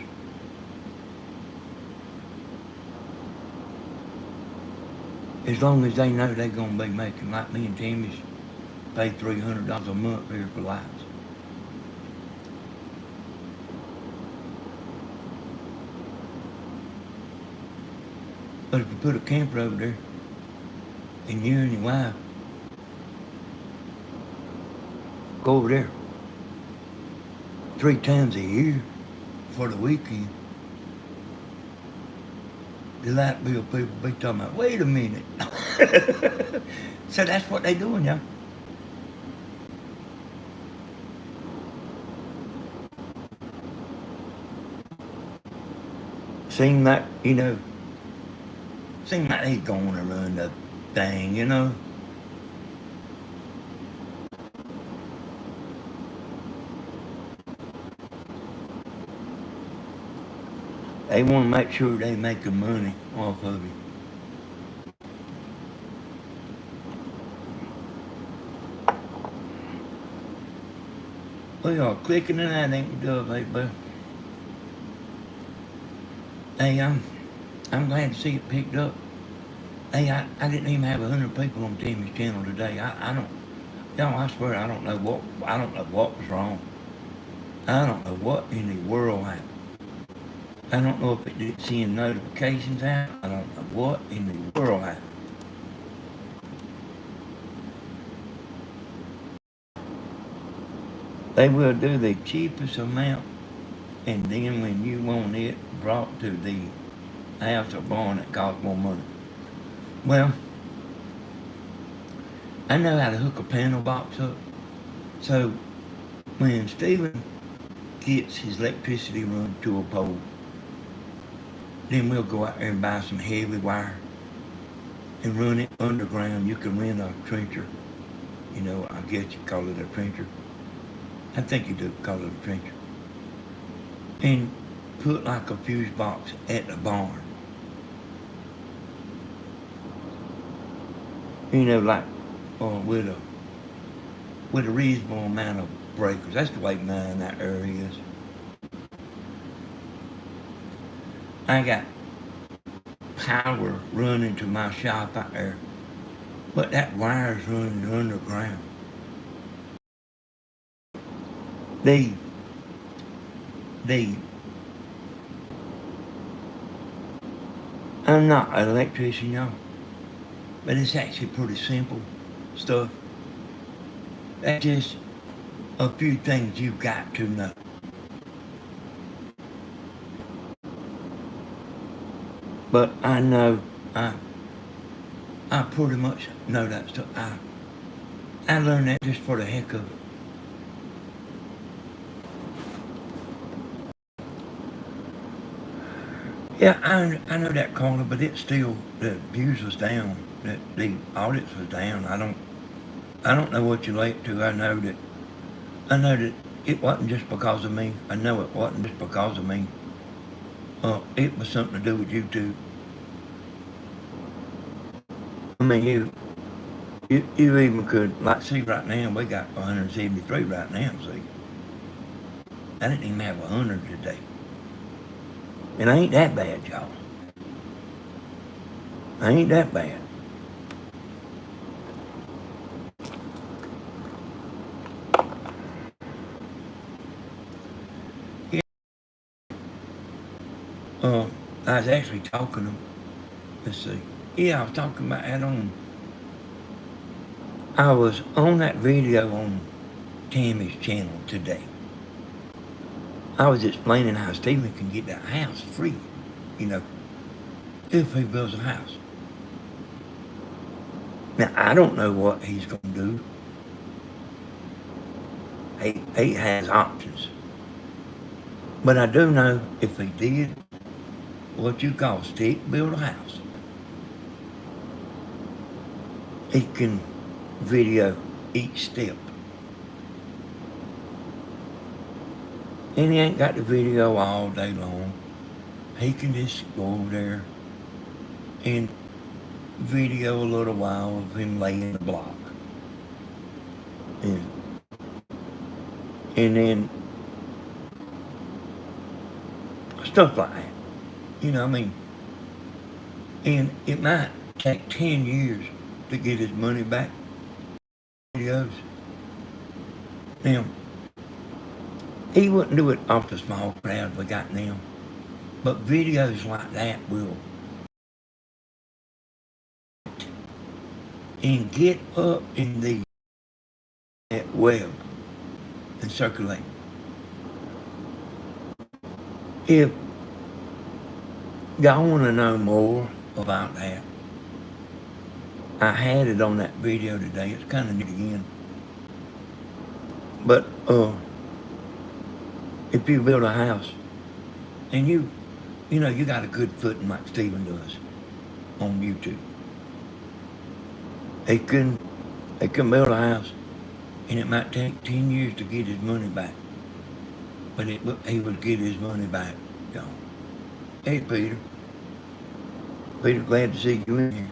A: As long as they know they're going to be making, like me and Timmy's, pay $300 a month here for lights. But if you put a camper over there, and you and your wife go over there 3 times a year for the weekend, the light bill people be talking about, wait a minute. So that's what they doing, y'all. Seem like, seem like they gonna run the thing, They want to make sure they making money off of it. We are clicking and that ain't we do, baby. Hey, I'm glad to see it picked up. Hey, I didn't even have 100 people on Timmy's channel today. I don't, I swear I don't know what was wrong. I don't know what in the world happened. I don't know if it didn't send notifications out. I don't know what in the world happened. They will do the cheapest amount, and then when you want it brought to the house or barn, it costs more money. Well, I know how to hook a panel box up. So when Steven gets his electricity run to a pole, then we'll go out there and buy some heavy wire and run it underground. You can rent a trencher. I guess you call it a trencher. I think you do call it a trencher. And put like a fuse box at the barn. Like with a reasonable amount of breakers. That's the way mine that area is. I got power running to my shop out there, but that wire's running underground. I'm not an electrician, y'all, but it's actually pretty simple stuff. That's just a few things you've got to know. But I know, I pretty much know that stuff. I learned that just for the heck of it. Yeah, I know that corner, but it's still, the views was down, the audits was down. I don't know what you lay it to. I know that it wasn't just because of me. I know it wasn't just because of me. It was something to do with YouTube. I mean, you even could, like, see right now, we got 173 right now, see. I didn't even have 100 today. And I ain't that bad, y'all. I ain't that bad. Yeah. I was actually talking to, let's see. Yeah, I was talking about that I was on that video on Tammy's channel today. I was explaining how Steven can get that house free, if he builds a house. Now, I don't know what he's going to do. He has options. But I do know if he did what you call stick build a house, he can video each step. And he ain't got the video all day long. He can just go over there and video a little while of him laying the block. And then stuff like that. And it might take 10 years to get his money back. Videos. Now, he wouldn't do it off the small crowd we got now. But videos like that will and get up in the web and circulate. If y'all want to know more about that, I had it on that video today. It's kind of neat again. But if you build a house and you got a good footing like Stephen does on YouTube, he can build a house and it might take 10 years to get his money back. But he would get his money back, y'all. Hey, Peter. Peter, glad to see you in here.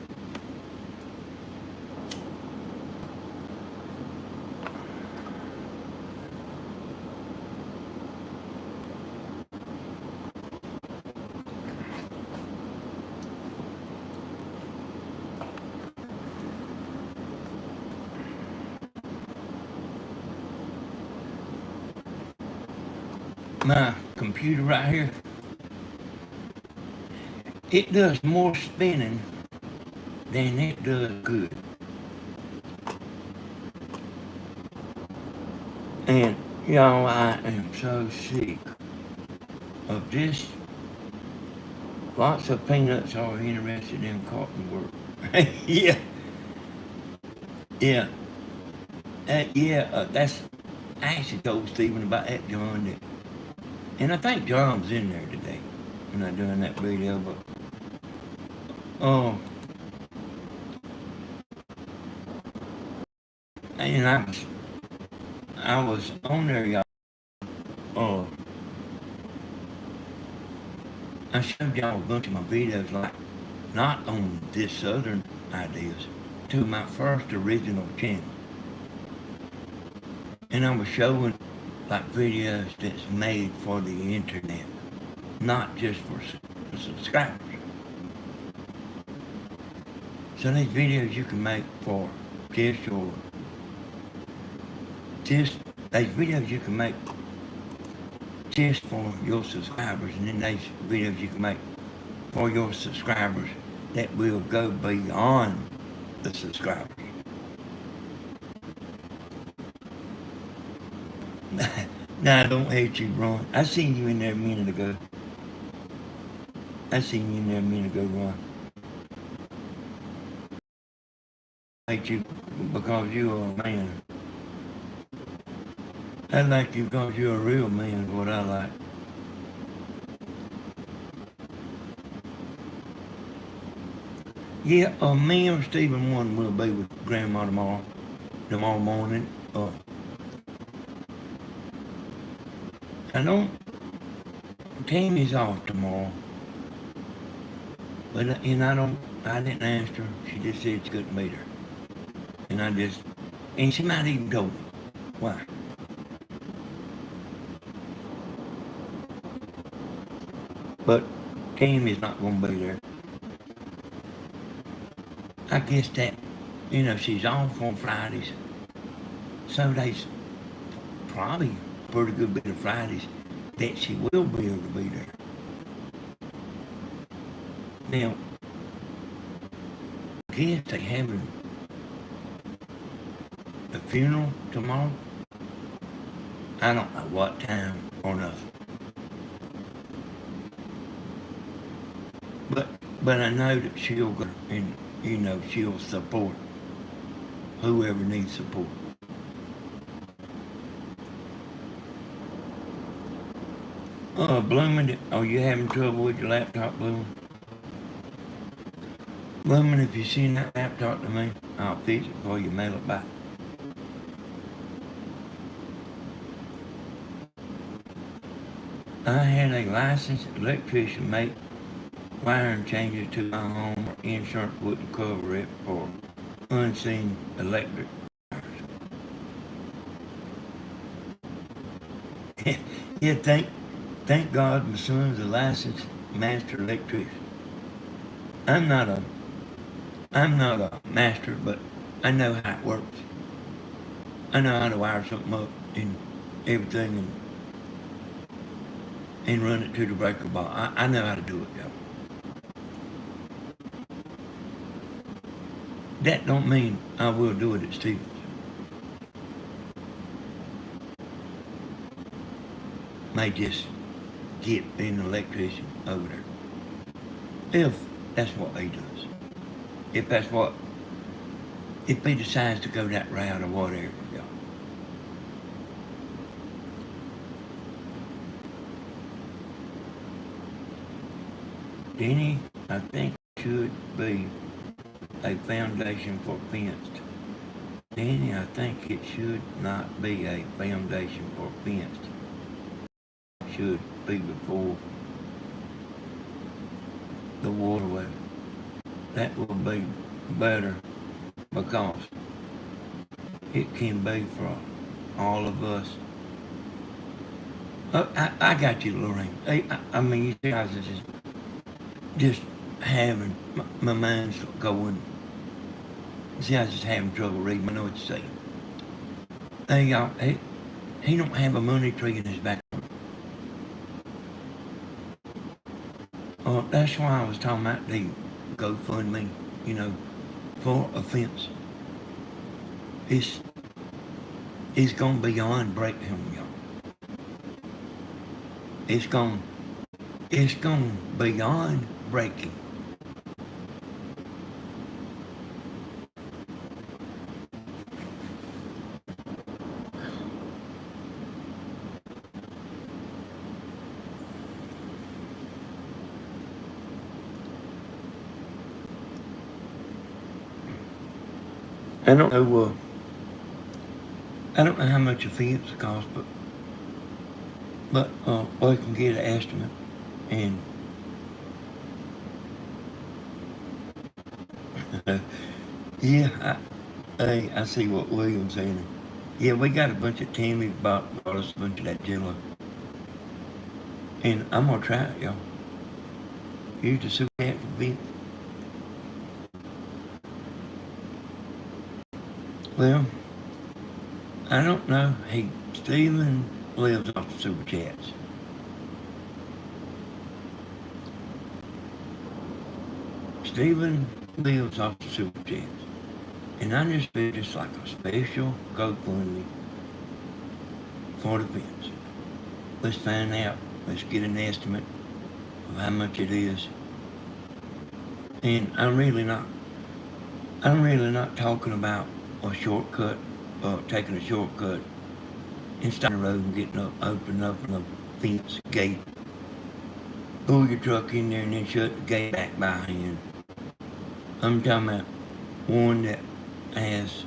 A: My computer right here, it does more spinning than it does good. And y'all, I am so sick of this. Lots of peanuts are interested in cotton work. Yeah. Yeah. That's, I actually told Stephen about that, John. And I think John's in there today when I'm doing that video, but and I was on there, y'all. I showed y'all a bunch of my videos, like not on this Southern ideas, to my first original channel. And I was showing like videos that's made for the internet, not just for subscribers. So these videos you can make for these videos you can make just for your subscribers, and then these videos you can make for your subscribers that will go beyond the subscribers. Nah, I don't hate you, Ron. I seen you in there a minute ago. Ron. I hate you because you are a man. I like you because you're a real man, is what I like. Yeah, me or Stephen one will be with Grandma tomorrow morning. I don't, Tammy's off tomorrow, but, I didn't ask her. She just said she couldn't meet her. And she might even told me why. But Tammy's not going to be there. I guess that, she's off on Fridays. So there's probably a pretty good bit of Fridays that she will be able to be there. Now, I guess they having a funeral tomorrow. I don't know what time or nothing. But I know that she'll go and, she'll support whoever needs support. Blooming, are you having trouble with your laptop, Blooming? Blooming, if you send that laptop to me, I'll fix it before you mail it back. I had a licensed electrician make wiring changes to my home. Insurance wouldn't cover it for unseen electric wires. Yeah, thank God my son's a licensed master electrician. I'm not a master, but I know how it works. I know how to wire something up and everything and run it to the breaker box. I know how to do it, y'all. That don't mean I will do it at Stevens. May just get an electrician over there. If that's what he does. If he decides to go that route or whatever, y'all. Denny, I think, should be a foundation for fenced. Danny, I think it should not be a foundation for fenced. It should be before the waterway. That will be better because it can be for all of us. I got you, Lorraine. I mean, you guys are just having my mind's going. See, I was just having trouble reading. I know what you're saying. Hey, y'all, he don't have a money tree in his back. That's why I was talking about the GoFundMe, you know, for a fence. It's gonna be beyond break him, y'all. It's gonna beyond breaking. I don't know how much a fence costs, but we can get an estimate, and yeah, I see what William's saying. Yeah, we got a bunch of Tammy bought us a bunch of that Jello, and I'm gonna try it, y'all. Use the super cat for fence. Well, I don't know. Hey, Stephen lives off the super chats. Stephen lives off the super chats. And I just feel just like a special GoFundMe for the fence. Let's find out. Let's get an estimate of how much it is. And I'm really not talking about a shortcut, taking a shortcut and starting the road and getting opening up a fence gate. Pull your truck in there and then shut the gate back by hand. I'm talking about one that has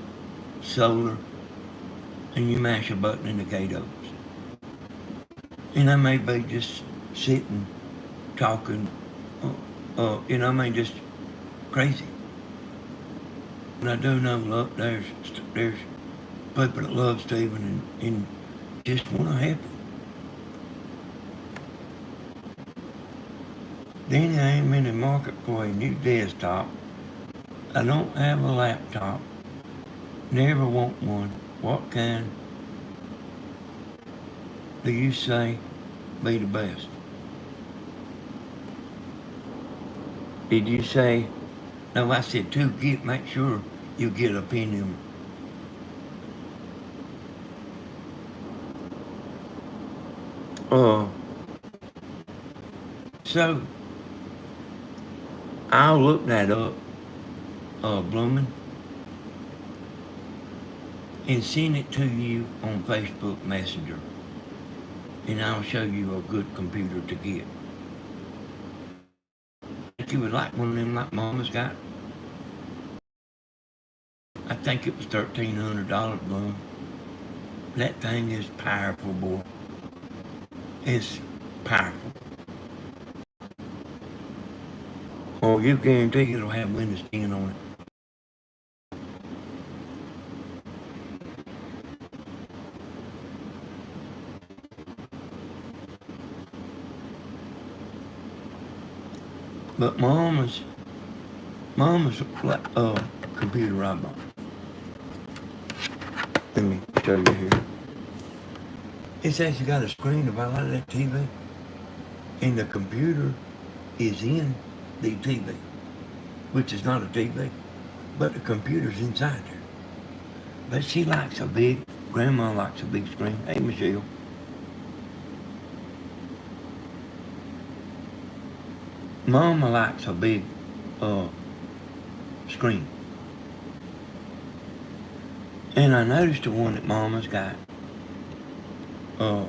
A: solar and you mash a button and the gate opens. And I may be just sitting, talking, I may just crazy. But I do know, look, there's people that love Stephen and just want to help him. Danny, I am in the market for a new desktop. I don't have a laptop. Never want one. What kind do you say be the best? Did you say? No, I said make sure you get a Pentium. So I'll look that up, Bloomin', and send it to you on Facebook Messenger, and I'll show you a good computer to get. If you would like one of them like Mama's got, I think it was $1,300, Bloom. That thing is powerful, boy. It's powerful. Oh, you guarantee it'll have Windows 10 on it. But Mama's computer I bought. Let me show you here. It's actually got a screen about like that TV, and the computer is in the TV, which is not a TV. but the computer's inside there. But she likes a big, Grandma likes a big screen. Hey, Michelle. Mama likes a big screen. And I noticed the one that Mama's got, uh,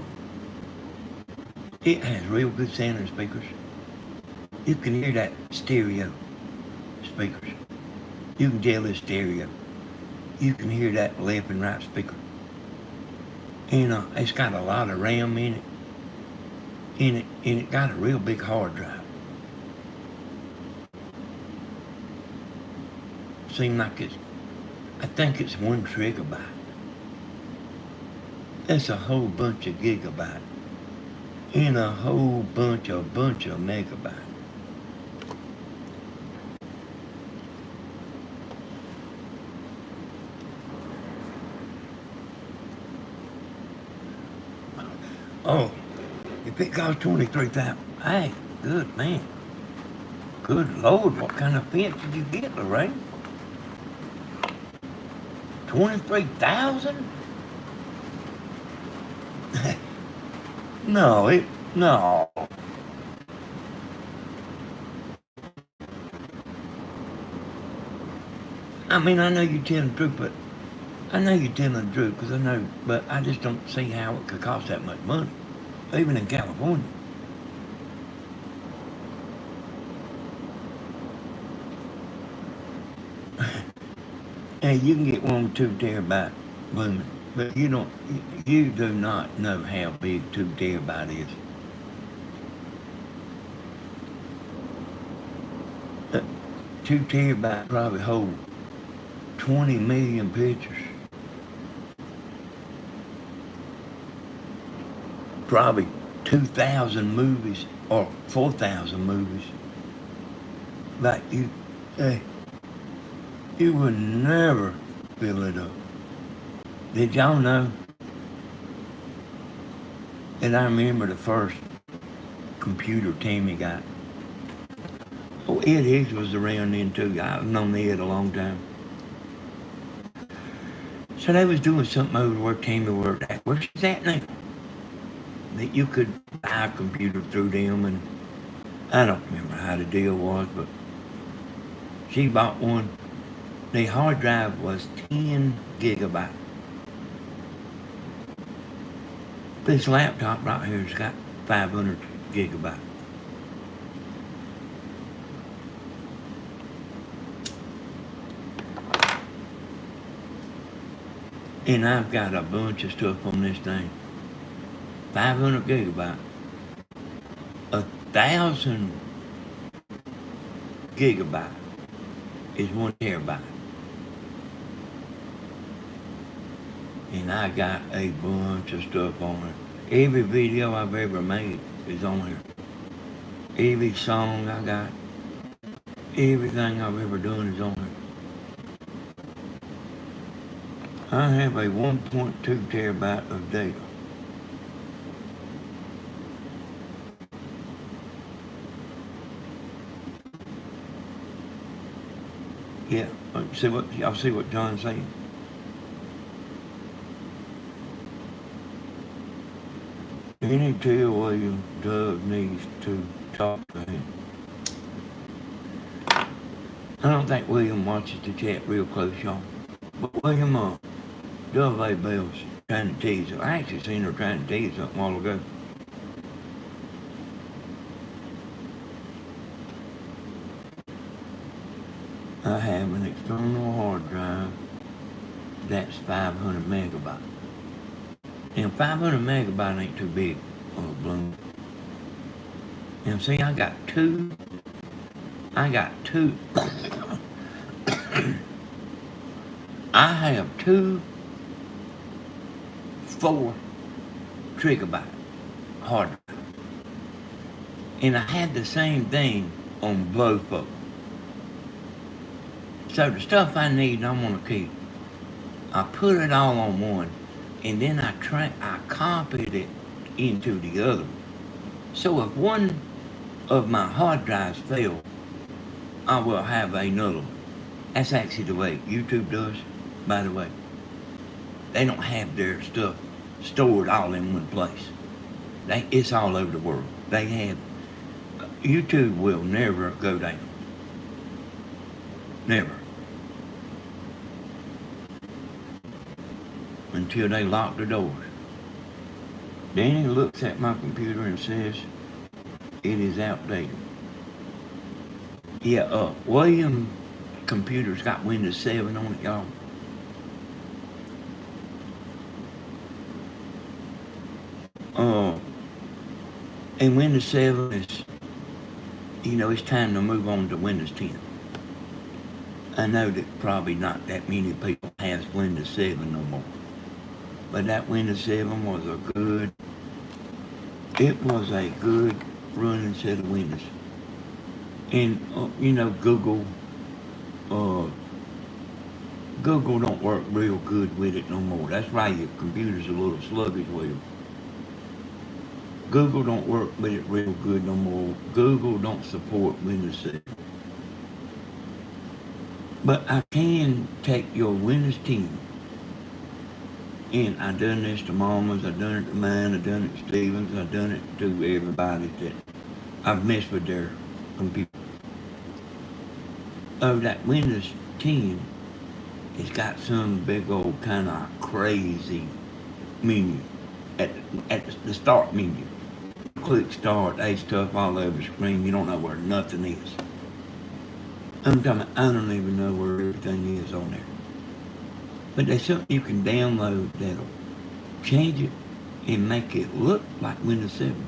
A: it has real good sounding speakers. You can hear that stereo speakers. You can tell it's stereo. You can hear that left and right speaker. And it's got a lot of RAM in it. And it got a real big hard drive. Seems like I think it's 1 gigabyte. That's a whole bunch of gigabyte. And a whole bunch of megabyte. Oh, if it costs $23,000, hey, good man. Good Lord, what kind of fence did you get, Lorraine? 23,000? No. I mean, I know you're telling the truth, but I know you're telling the truth because I know, but I just don't see how it could cost that much money, even in California. Hey, you can get one with 2 terabyte Lumen, but you do not know how big 2 terabyte is. 2 terabyte probably hold 20 million pictures. Probably 2,000 movies or 4,000 movies. Like you would never fill it up. Did y'all know that I remember the first computer Tammy got? Oh, Ed Higgs was around then too. I've known Ed a long time. So they was doing something over where Tammy worked at. Where's she's at now? That you could buy a computer through them, and I don't remember how the deal was, but she bought one. The hard drive was 10 gigabyte. This laptop right here has got 500 gigabyte. And I've got a bunch of stuff on this thing. 500 gigabyte. 1,000 gigabyte is 1 terabyte. And I got a bunch of stuff on it. Every video I've ever made is on here. Every song I got, everything I've ever done is on here. I have a 1.2 terabyte of data. Yeah, y'all see what John's saying? Any tell William Doug needs to talk to him. I don't think William watches the chat real close, y'all. But William, Dove A. Bell's trying to tell you something. I actually seen her trying to tell you something a while ago. I have an external hard drive that's 500 megabytes. And 500 megabytes ain't too big, Bloom. And see, I got two. I have two 4 gigabyte hard drive. And I had the same thing on both of them. So the stuff I need, I'm gonna keep. I put it all on one, and then I copied it into the other. So if one of my hard drives fail, I will have another one. That's actually the way YouTube does, by the way. They don't have their stuff stored all in one place. It's all over the world. They have, YouTube will never go down. Never. Until they lock the doors. Danny looks at my computer and says, it is outdated. Yeah, William computer's got Windows 7 on it, y'all. And Windows 7 is, it's time to move on to Windows 10. I know that probably not that many people has Windows 7 no more. But that Windows 7 was a good running set of Windows. And, Google don't work real good with it no more. That's why your computer's a little sluggish with it. Google don't work with it real good no more. Google don't support Windows 7. But I can take your Windows 10, and I've done this to Mama's, I've done it to mine, I've done it to Stephen's, I've done it to everybody that I've messed with their computer. Oh, that Windows 10, it's got some big old kind of crazy menu at the start menu. Click start, there's stuff all over the screen, you don't know where nothing is. I don't even know where everything is on there. But there's something you can download that'll change it and make it look like Windows 7.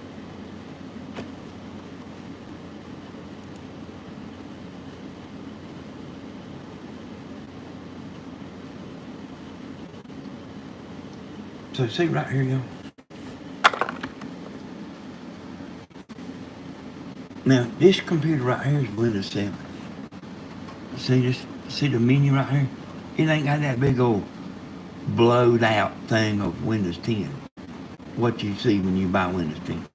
A: So see right here, y'all. Now this computer right here is Windows 7. See this? See the menu right here? It ain't got that big old blowed out thing of Windows 10. What you see when you buy Windows 10.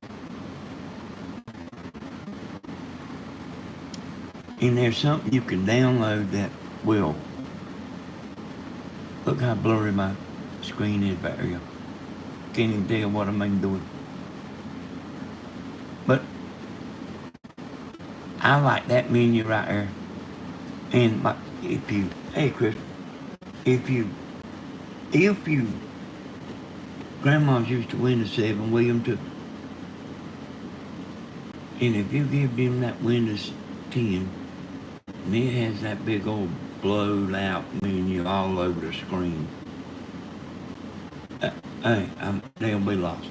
A: And there's something you can download that will. Look how blurry my screen is back here. Can't even tell what I'm doing. But I like that menu right there. And hey Chris, if you grandma's used to Windows 7, William too. And if you give them that Windows 10, and it has that big old blowed out menu all over the screen, they'll be lost.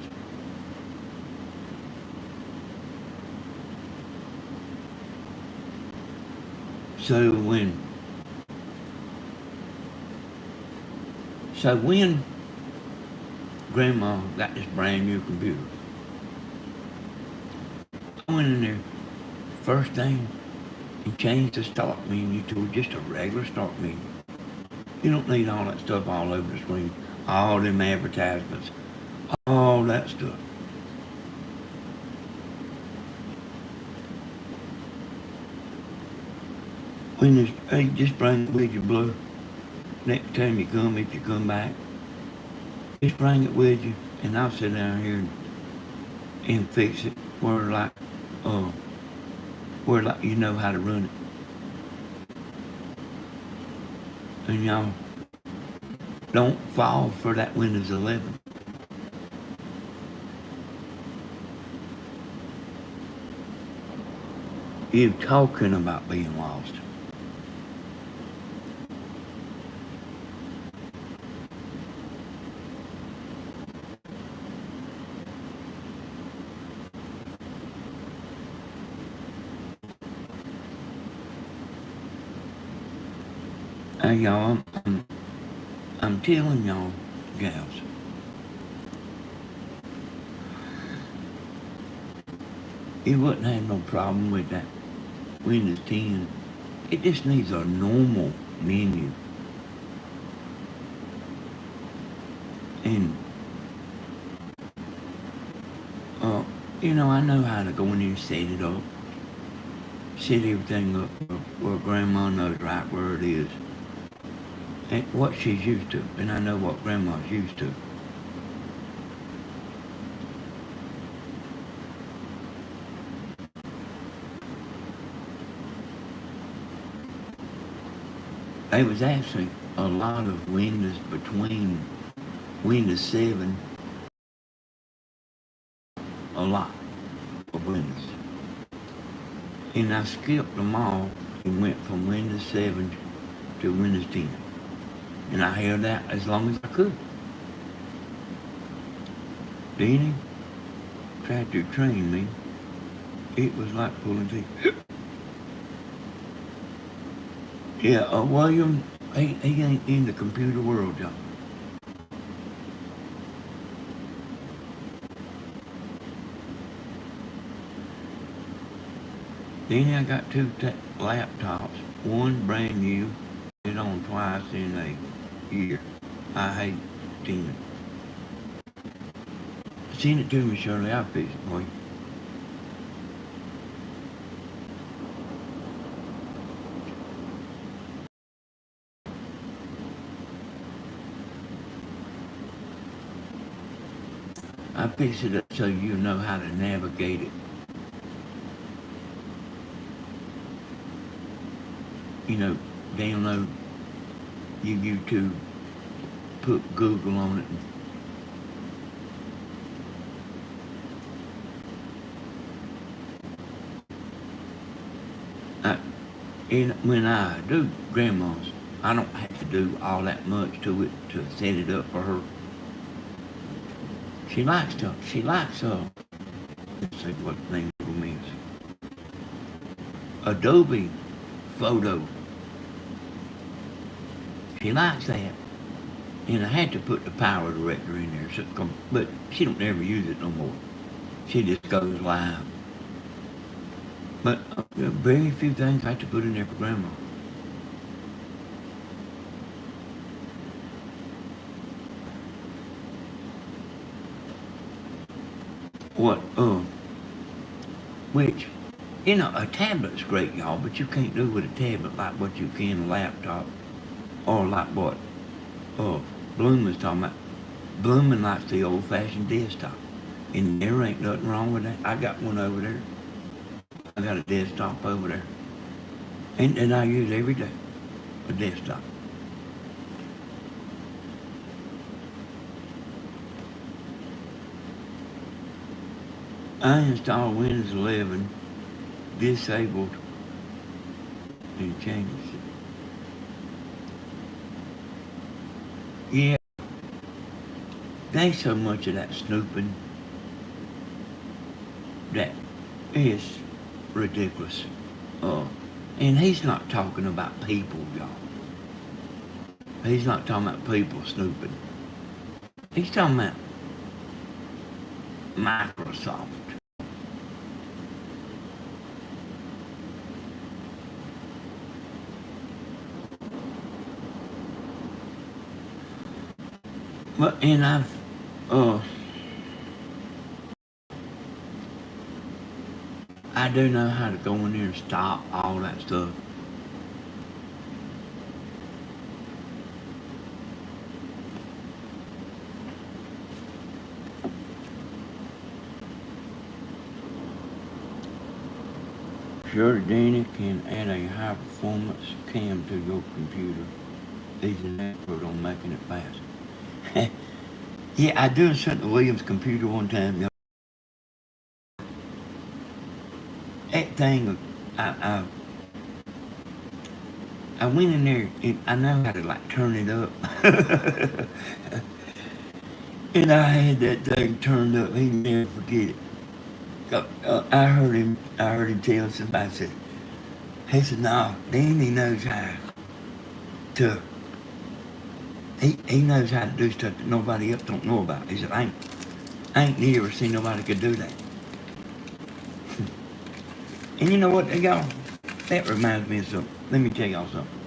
A: So when Grandma got this brand new computer, I went in there first thing and changed the start menu to just a regular start menu. You don't need all that stuff all over the screen, all them advertisements, all that stuff. Hey, just bring it with you, Blue. Next time you come, if you come back, just bring it with you, and I'll sit down here and fix it where you know how to run it. And y'all don't fall for that Windows 11. You're talking about being lost. Hey y'all, I'm telling y'all, gals, you wouldn't have no problem with that Windows 10. It just needs a normal menu. And, I know how to go in there and set it up. set everything up where Grandma knows right where it is and what she's used to, and I know what Grandma's used to. There was actually a lot of windows between Windows 7, a lot of windows. And I skipped them all and went from Windows 7 to Windows 10. And I held that as long as I could. Then he tried to train me. It was like pulling teeth. Yeah, William, he ain't in the computer world, y'all. Then I got two laptops, one brand new, it on twice in a year. I hate seeing it. Send it to me, Shirley, I'll fix it for you. I fix it up so you know how to navigate it. You know, download your YouTube, put Google on it. And when I do Grandma's, I don't have to do all that much to it to set it up for her. She likes, let's see what the name of them is. Adobe Photo. She likes that. And I had to put the Power Director in there, so but she don't ever use it no more. She just goes live. But very few things I had to put in there for Grandma. Which, you know, a tablet's great, y'all, but you can't do with a tablet like what you can a laptop, or like what Bloom was talking about. Bloomin' likes the old-fashioned desktop, and there ain't nothing wrong with that. I got one over there. I got a desktop over there, and I use every day, a desktop. I installed Windows 11, disabled, and changed it. Yeah, there's so much of that snooping that is ridiculous. And he's not talking about people, y'all. He's not talking about people snooping. He's talking about Microsoft. And I do know how to go in there and stop all that stuff. Sure, Danny can add a high performance cam to your computer. He's an expert on making it fast. Yeah, I done something to William's computer one time. That thing, I went in there and I know how to like turn it up. And I had that thing turned up. He'd never forget it. I heard him tell somebody, he said, no, Danny knows how to, he knows how to do stuff that nobody else don't know about. He said, I ain't never seen nobody could do that. And you know what, y'all, that reminds me of something. Let me tell y'all something.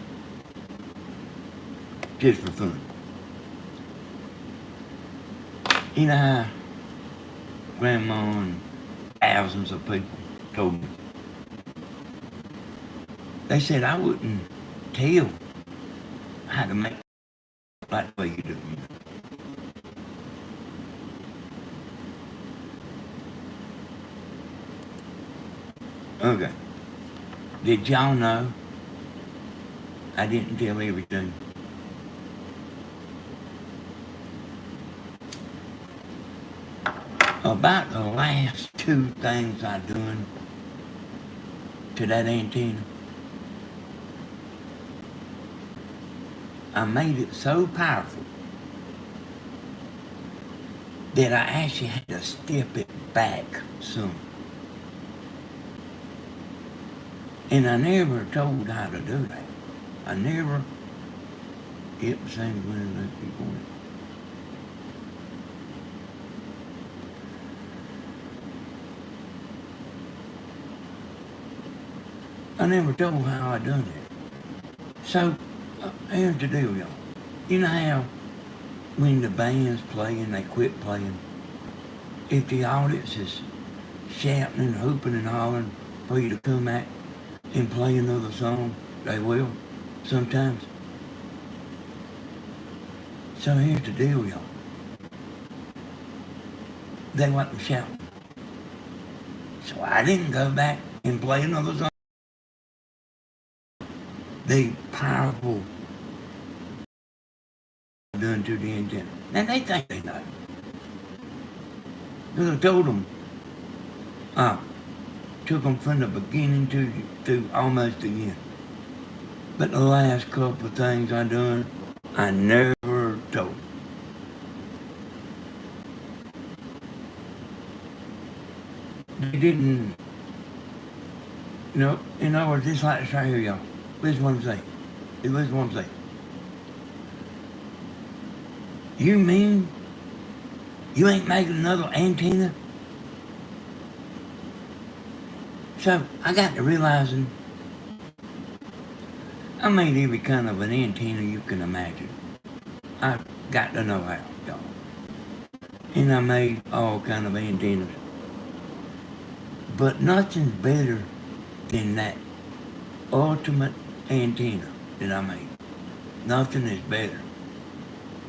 A: Just for fun. You know how Grandma and thousands of people told me, They said I wouldn't tell how to make like the way you do. Okay. Did y'all know I didn't tell everything? About the last two things I done to that antenna, I made it so powerful that I actually had to step it back some. And I never told how to do that. I never, yep, same when let's keep going. I never told how I done it. So, here's the deal, y'all. You know how when the band's playing, they quit playing? If the audience is shouting and hooping and hollering for you to come back and play another song, they will, sometimes. So here's the deal, y'all. They wasn't shouting. So I didn't go back and play another song. The powerful done to the antenna. Now they think they know. Because I told them, took them from the beginning to almost the end. But the last couple of things I done, I never told. They didn't, in other words, just like this right here, y'all. Listen what I'm saying. Listen what I'm saying. You mean you ain't making another antenna? So I got to realizing I made every kind of an antenna you can imagine. I got to know how, y'all. And I made all kind of antennas. But nothing's better than that ultimate antenna that I made. Nothing is better.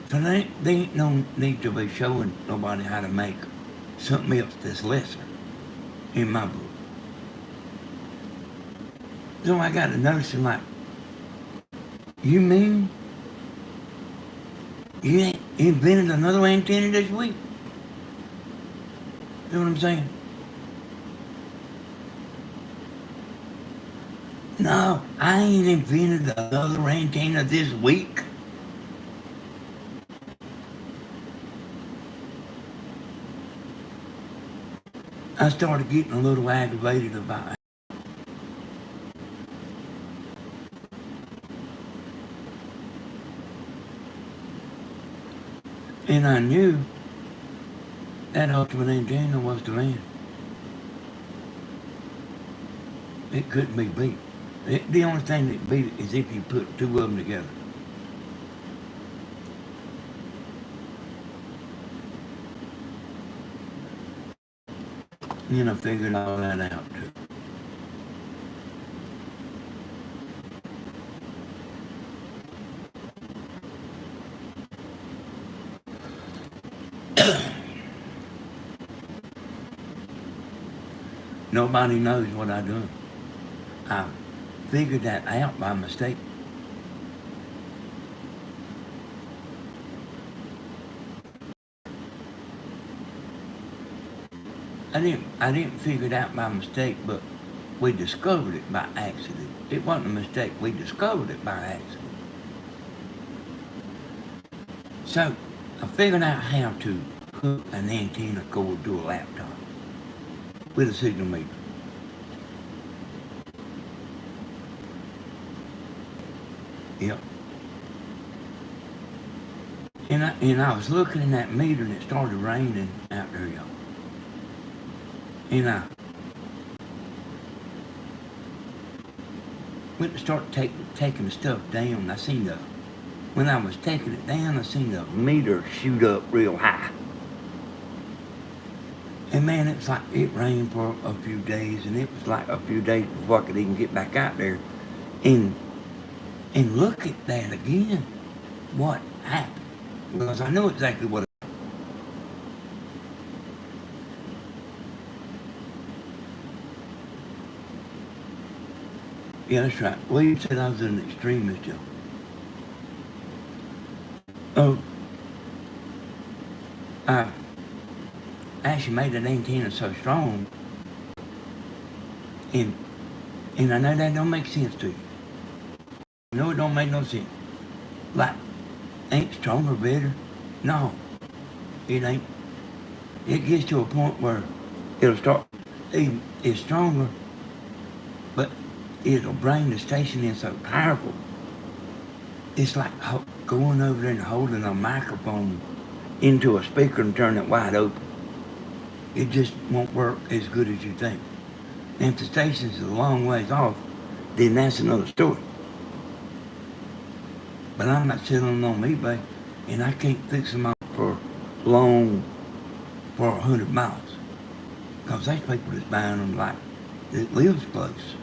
A: So there ain't no need to be showing nobody how to make something else that's lesser in my book. So I got to notice like, you mean you ain't invented another antenna this week? You know what I'm saying? No, I ain't invented another antenna this week. I started getting a little aggravated about it. And I knew that ultimate antenna was the man. It couldn't be beat. The only thing that beat it is if you put two of them together. And I figured all that out too. Nobody knows what I done. I figured that out by mistake. I didn't figure it out by mistake, but we discovered it by accident. It wasn't a mistake, we discovered it by accident. So I figured out how to hook an antenna cord to a laptop with a signal meter. Yep. And I was looking in that meter and it started raining out there, y'all. And I went to start taking the stuff down. When I was taking it down, I seen the meter shoot up real high. And man, it's like it rained for a few days, and it was like a few days before I could even get back out there And and look at that again. What happened? Because I know exactly what. Yeah, that's right. Well, you said I was an extremist, Joe. Oh, I actually made that antenna so strong, and and I know that don't make sense to you. No, it don't make no sense. Like, ain't stronger better? No, it ain't. It gets to a point where it'll start. It's stronger, but it'll bring the station in so powerful. It's like going over there and holding a microphone into a speaker and turning it wide open. It just won't work as good as you think. And if the station's a long ways off, then that's another story. But I'm not selling them on eBay, and I can't fix them out for long, for 100 miles. Because there's people that's buying them like, that lives close.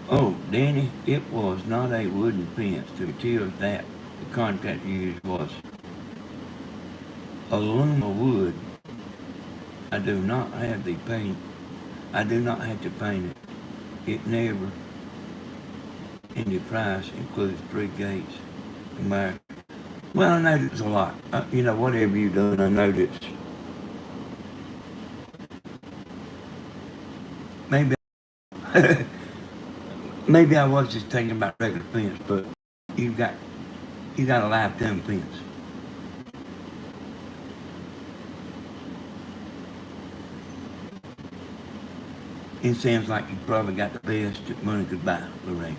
A: Oh, Danny, it was not a wooden fence to tell that the contractor used was aluminum wood. I do not have the paint. I do not have to paint it. It never, in the price, includes 3 gates. Well, I know it's a lot. Whatever you're doing, I know that's maybe maybe I was just thinking about regular fence, but you got you got a lifetime fence. It sounds like you probably got the best that money could buy, Lorraine.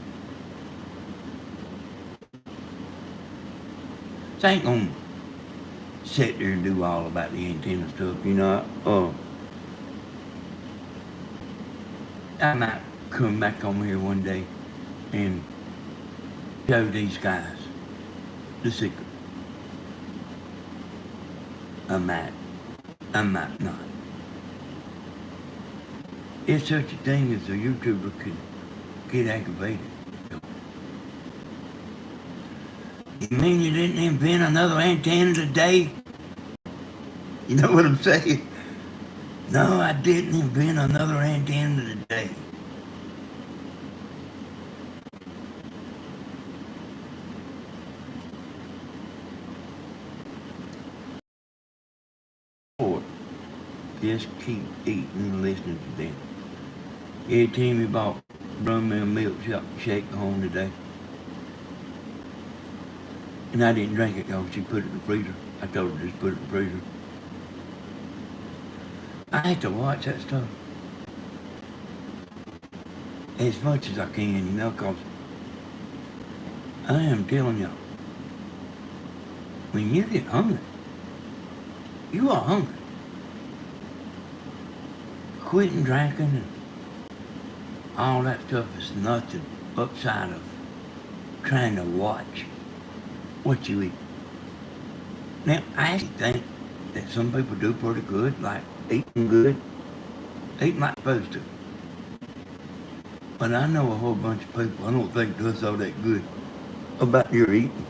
A: So I ain't gonna sit there and do all about the antenna stuff, I might come back on here one day and show these guys the secret. I might. I might not. If such a thing as a YouTuber could get aggravated. You mean you didn't invent another antenna today? You know what I'm saying? No, I didn't invent another antenna today. Or just keep eating and listening to them. Yeah, Timmy bought rum and milkshake home today. And I didn't drink it because she put it in the freezer. I told her to just put it in the freezer. I have to watch that stuff as much as I can, because I am telling y'all, when you get hungry, you are hungry. Quitting drinking and all that stuff is nothing upside of trying to watch what you eat. Now, I actually think that some people do pretty good, like eating good, eating like supposed to. But I know a whole bunch of people I don't think does all that good about your eating.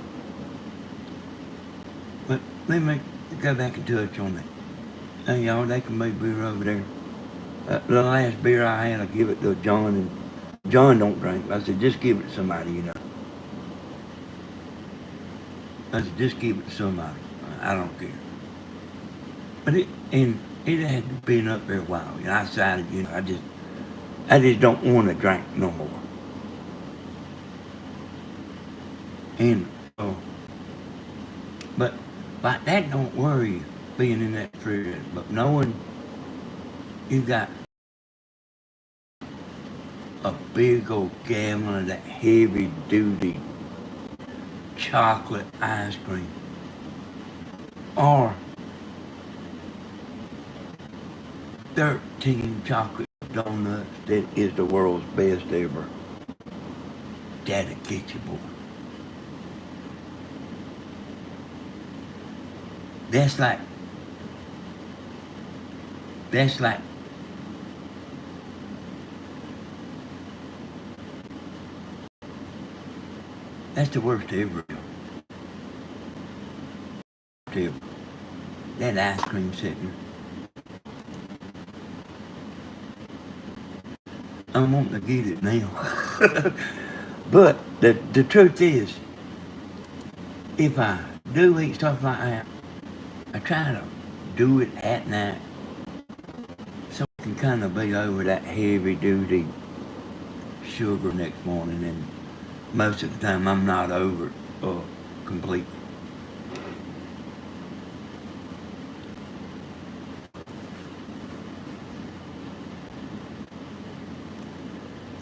A: But let me go back and touch on that. Hey, y'all, they can make beer over there. The last beer I had, I give it to John, and John don't drink. I said, just give it to somebody, I said, just give it to somebody. I don't care. But it had been up there a while. I decided, I just don't want to drink no more. And but like that don't worry you being in that refrigerator. But knowing you got a big old gallon of that heavy duty chocolate ice cream, or 13 chocolate donuts that is the world's best ever, that'll get you, boy. That's like That's like, that's the worst ever. Ever. That ice cream sitting. I'm wanting to get it now. But the truth is, if I do eat stuff like that, I try to do it at night so I can kind of be over that heavy duty sugar next morning, and most of the time I'm not over it completely.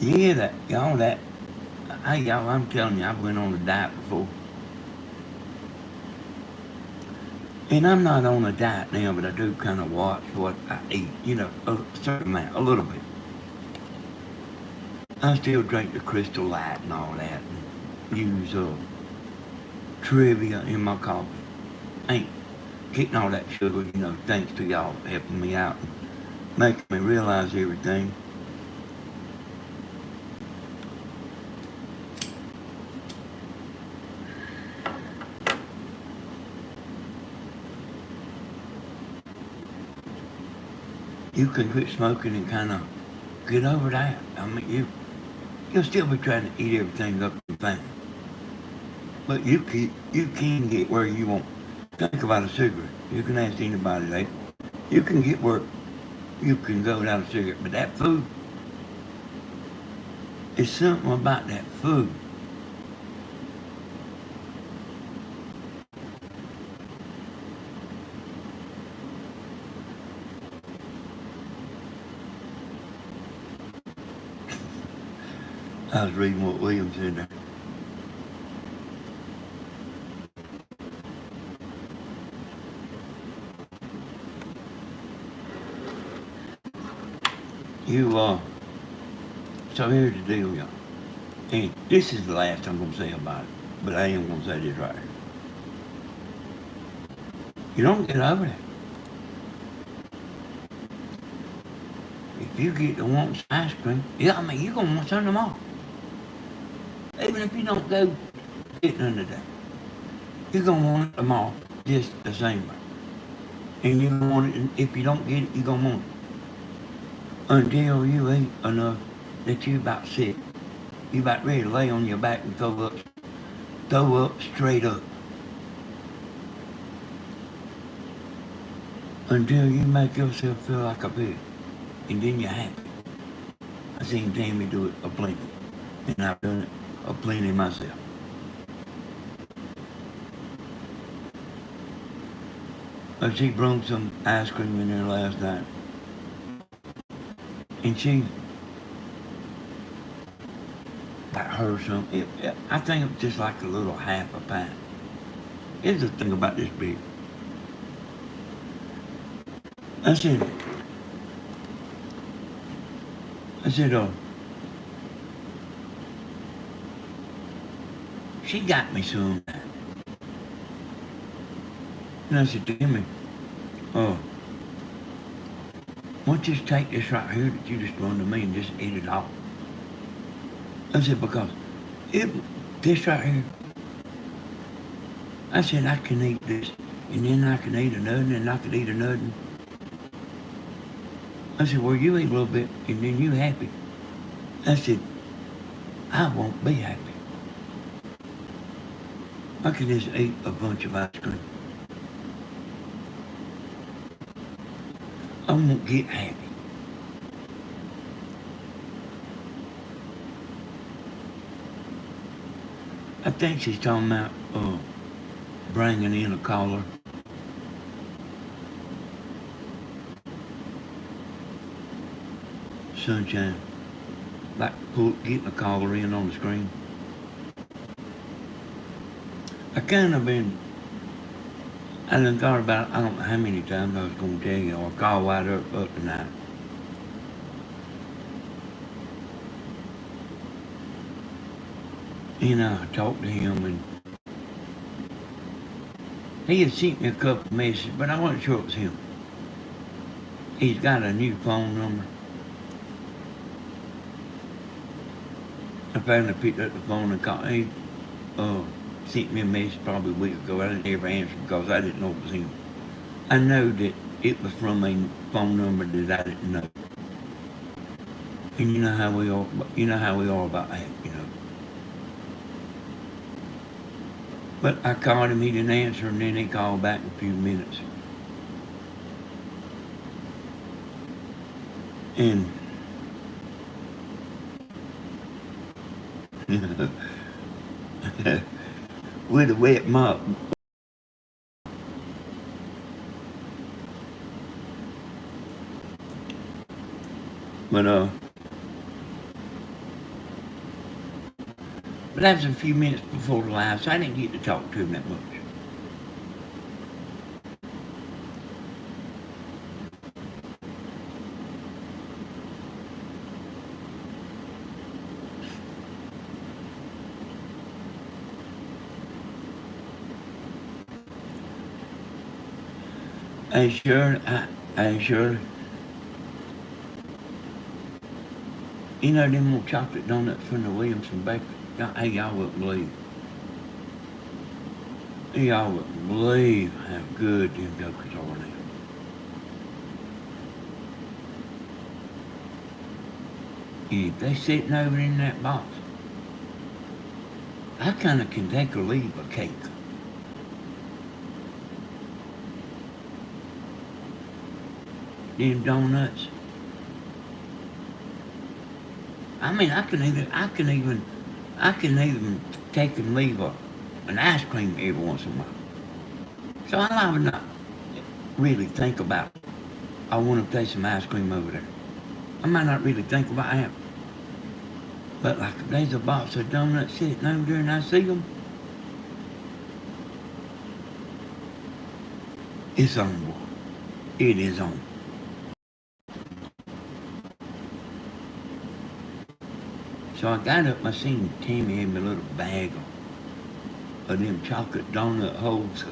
A: Yeah, that, hey y'all, I'm telling you, I've went on a diet before. And I'm not on a diet now, but I do kind of watch what I eat, a certain amount, a little bit. I still drink the Crystal Light and all that, and use Trivia in my coffee. Ain't getting all that sugar, thanks to y'all helping me out and making me realize everything. You can quit smoking and kind of get over that. I mean, you'll still be trying to eat everything up and fine, but you can get where you want. Think about a cigarette. You can ask anybody that. You can get where you can go without a cigarette, but that food, it's something about that food. I was reading what William said there. So here's the deal, y'all. And this is the last I'm going to say about it, but I am going to say this right here. You don't get over that. If you get to want some ice cream, I mean, you're going to want some tomorrow. Even if you don't go get none today, you're going to want it tomorrow just the same way. And you're going to want it, and if you don't get it, you're going to want it. Until you eat enough that you're about sick. You're about ready to lay on your back and throw up straight up. Until you make yourself feel like a pig. And then you're happy. I seen Tammy do it a plenty. And I've done it a plenty myself. But she brought some ice cream in there last night. And she got her some. I think it was just like a little half a pint. Here's the thing about this beer. I said, she got me some. And I said, Timmy, why don't you just take this right here that you just run to me and just eat it all? I said, because this right here, I said, I can eat this, and then I can eat another, and I can eat another. I said, well, you eat a little bit, and then you happy. I said, I won't be happy. I can just eat a bunch of ice cream. I won't get happy. I think she's talking about bringing in a caller. Sunshine. Like getting a caller in on the screen. I done thought about it, I don't know how many times I was going to tell you, or call White up tonight. I talked to him, and he had sent me a couple of messages, but I wasn't sure it was him. He's got a new phone number. I finally picked up the phone and called. He sent me a message probably a week ago. I didn't ever answer because I didn't know it was him. I know that it was from a phone number that I didn't know. And you know how we are. You know how we are about that. But I called him. He didn't answer, and then he called back in a few minutes. And with a wet mop. But that was a few minutes before the live, so I didn't get to talk to him that much. Hey Shirley, you know them little chocolate donuts from the Williamson Bakery? Hey, y'all wouldn't believe. Y'all wouldn't believe how good them jokers are now. Yeah, they sitting over in that box. I kind of can take or leave a cake. Them donuts. I mean, I can even take and leave an ice cream every once in a while. So I would not really think about, I want to taste some ice cream over there. I might not really think about that. But like if there's a box of donuts sitting over there and I see them, it's on, boy. It is on. So I got up, I seen Tammy had me a little bag of them chocolate donut holes.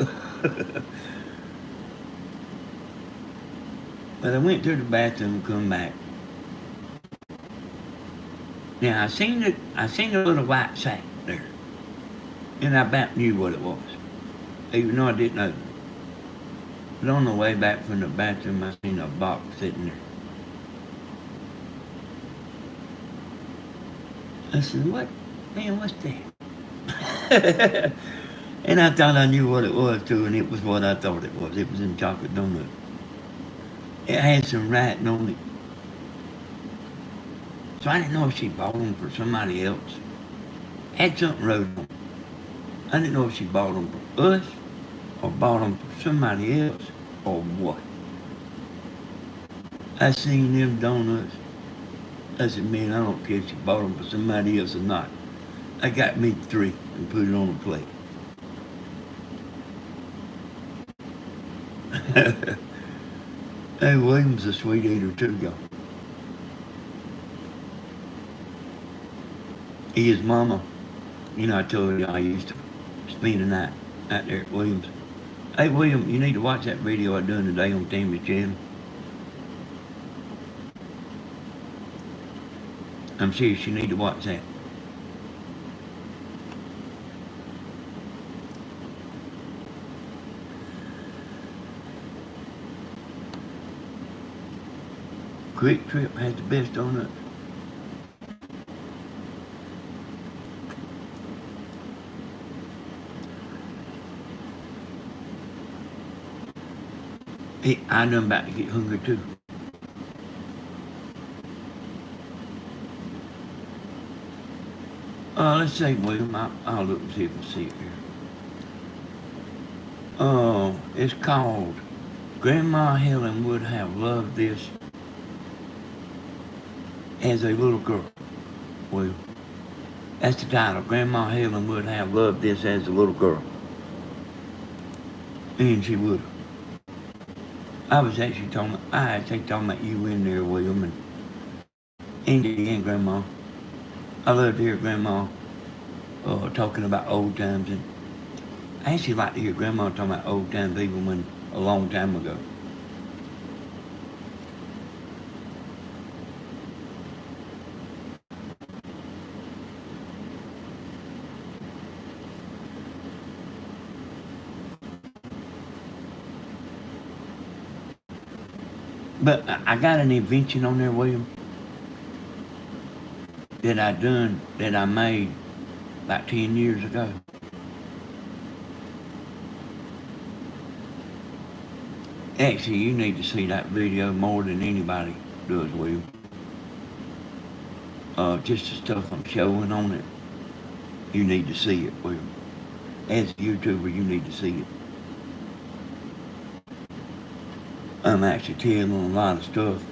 A: But I went to the bathroom and come back. Now I seen a little white sack there. And I about knew what it was. Even though I didn't know. But on the way back from the bathroom I seen a box sitting there. I said, what? Man, what's that? And I thought I knew what it was too, and it was what I thought it was. It was in chocolate donut. It had some writing on it. So I didn't know if she bought them for somebody else. It had something wrote on them. I didn't know if she bought them for us, or bought them for somebody else, or what. I seen them donuts. I said, man, I don't care if she bought them for somebody else or not. I got me 3 and put it on a plate. Hey, William's a sweet eater too, y'all. His mama, I told you I used to spend the night out there at Williams. Hey, William, you need to watch that video I done today on Tammy's channel. I'm serious, you need to watch that. Quick Trip has the best donuts. I done about to get hungry too. Let's see, William. I'll look and see if I see it here. It's called Grandma Helen Would Have Loved This as a Little Girl. Well, that's the title. Grandma Helen would have loved this as a little girl. And she would have. I actually talking about you in there, William, and Andy and Grandma. I love to hear Grandma talking about old times, and I actually like to hear Grandma talking about old times even when a long time ago. But I got an invention on there, William, that I made about 10 years ago. Actually, you need to see that video more than anybody does, William. Just the stuff I'm showing on it, you need to see it, William. As a YouTuber, you need to see it. I'm actually telling a lot of stuff.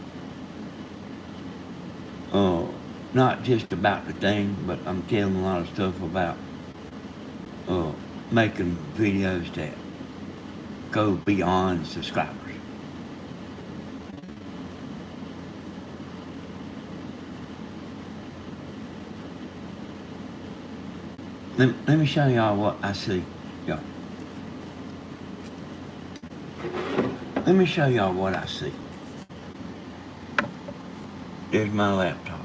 A: Not just about the thing, but I'm telling a lot of stuff about making videos that go beyond subscribers. Let me show y'all what I see, y'all. Let me show y'all what I see. There's my laptop.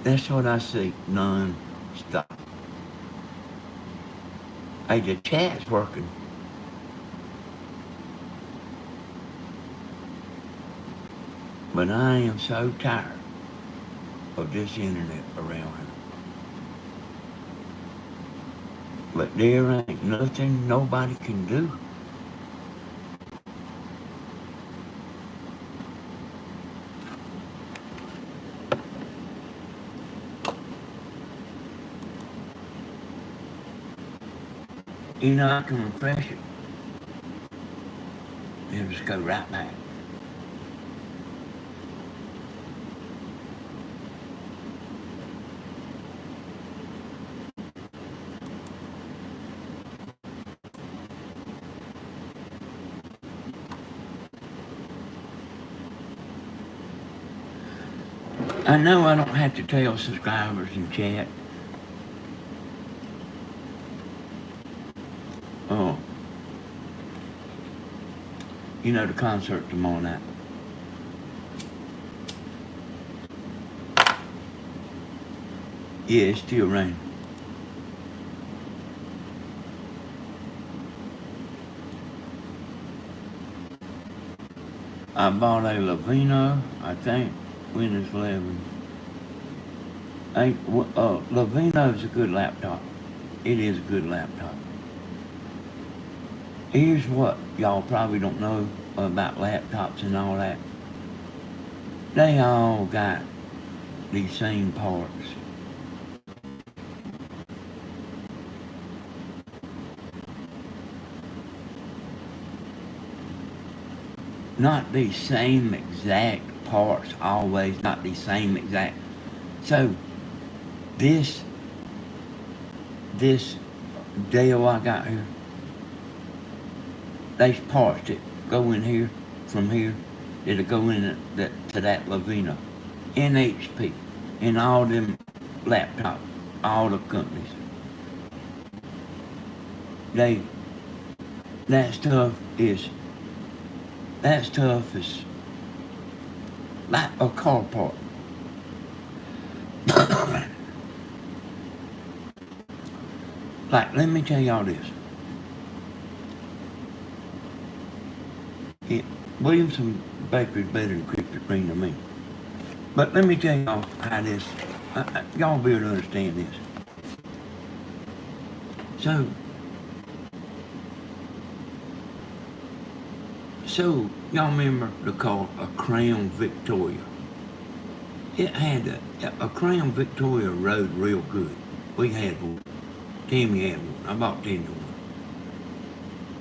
A: That's what I see non-stop. Hey, the chat's working. But I am so tired of this internet around here. But there ain't nothing nobody can do. You know, I can refresh it and just go right back. I know I don't have to tell subscribers in chat. Oh, you know the concert tomorrow night. Yeah, it's still raining. I bought a Lavino, I think, Windows 11. Lavino's a good laptop. It is a good laptop. Here's what y'all probably don't know about laptops and all that. They all got these same parts. Not the same exact parts always, not the same exact. So this deal I got here, there's parts that go in here, from here, that'll go in to that Lavino, NHP, and all them laptops, all the companies. That stuff is like a car part. Like, let me tell y'all this. Williamson Bakery's better than Krispy Kreme to me. But let me tell y'all how this, y'all be able to understand this. So y'all remember the car, a Crown Victoria. It had a Crown Victoria rode real good. We had one. Tammy had one. I bought Tammy one.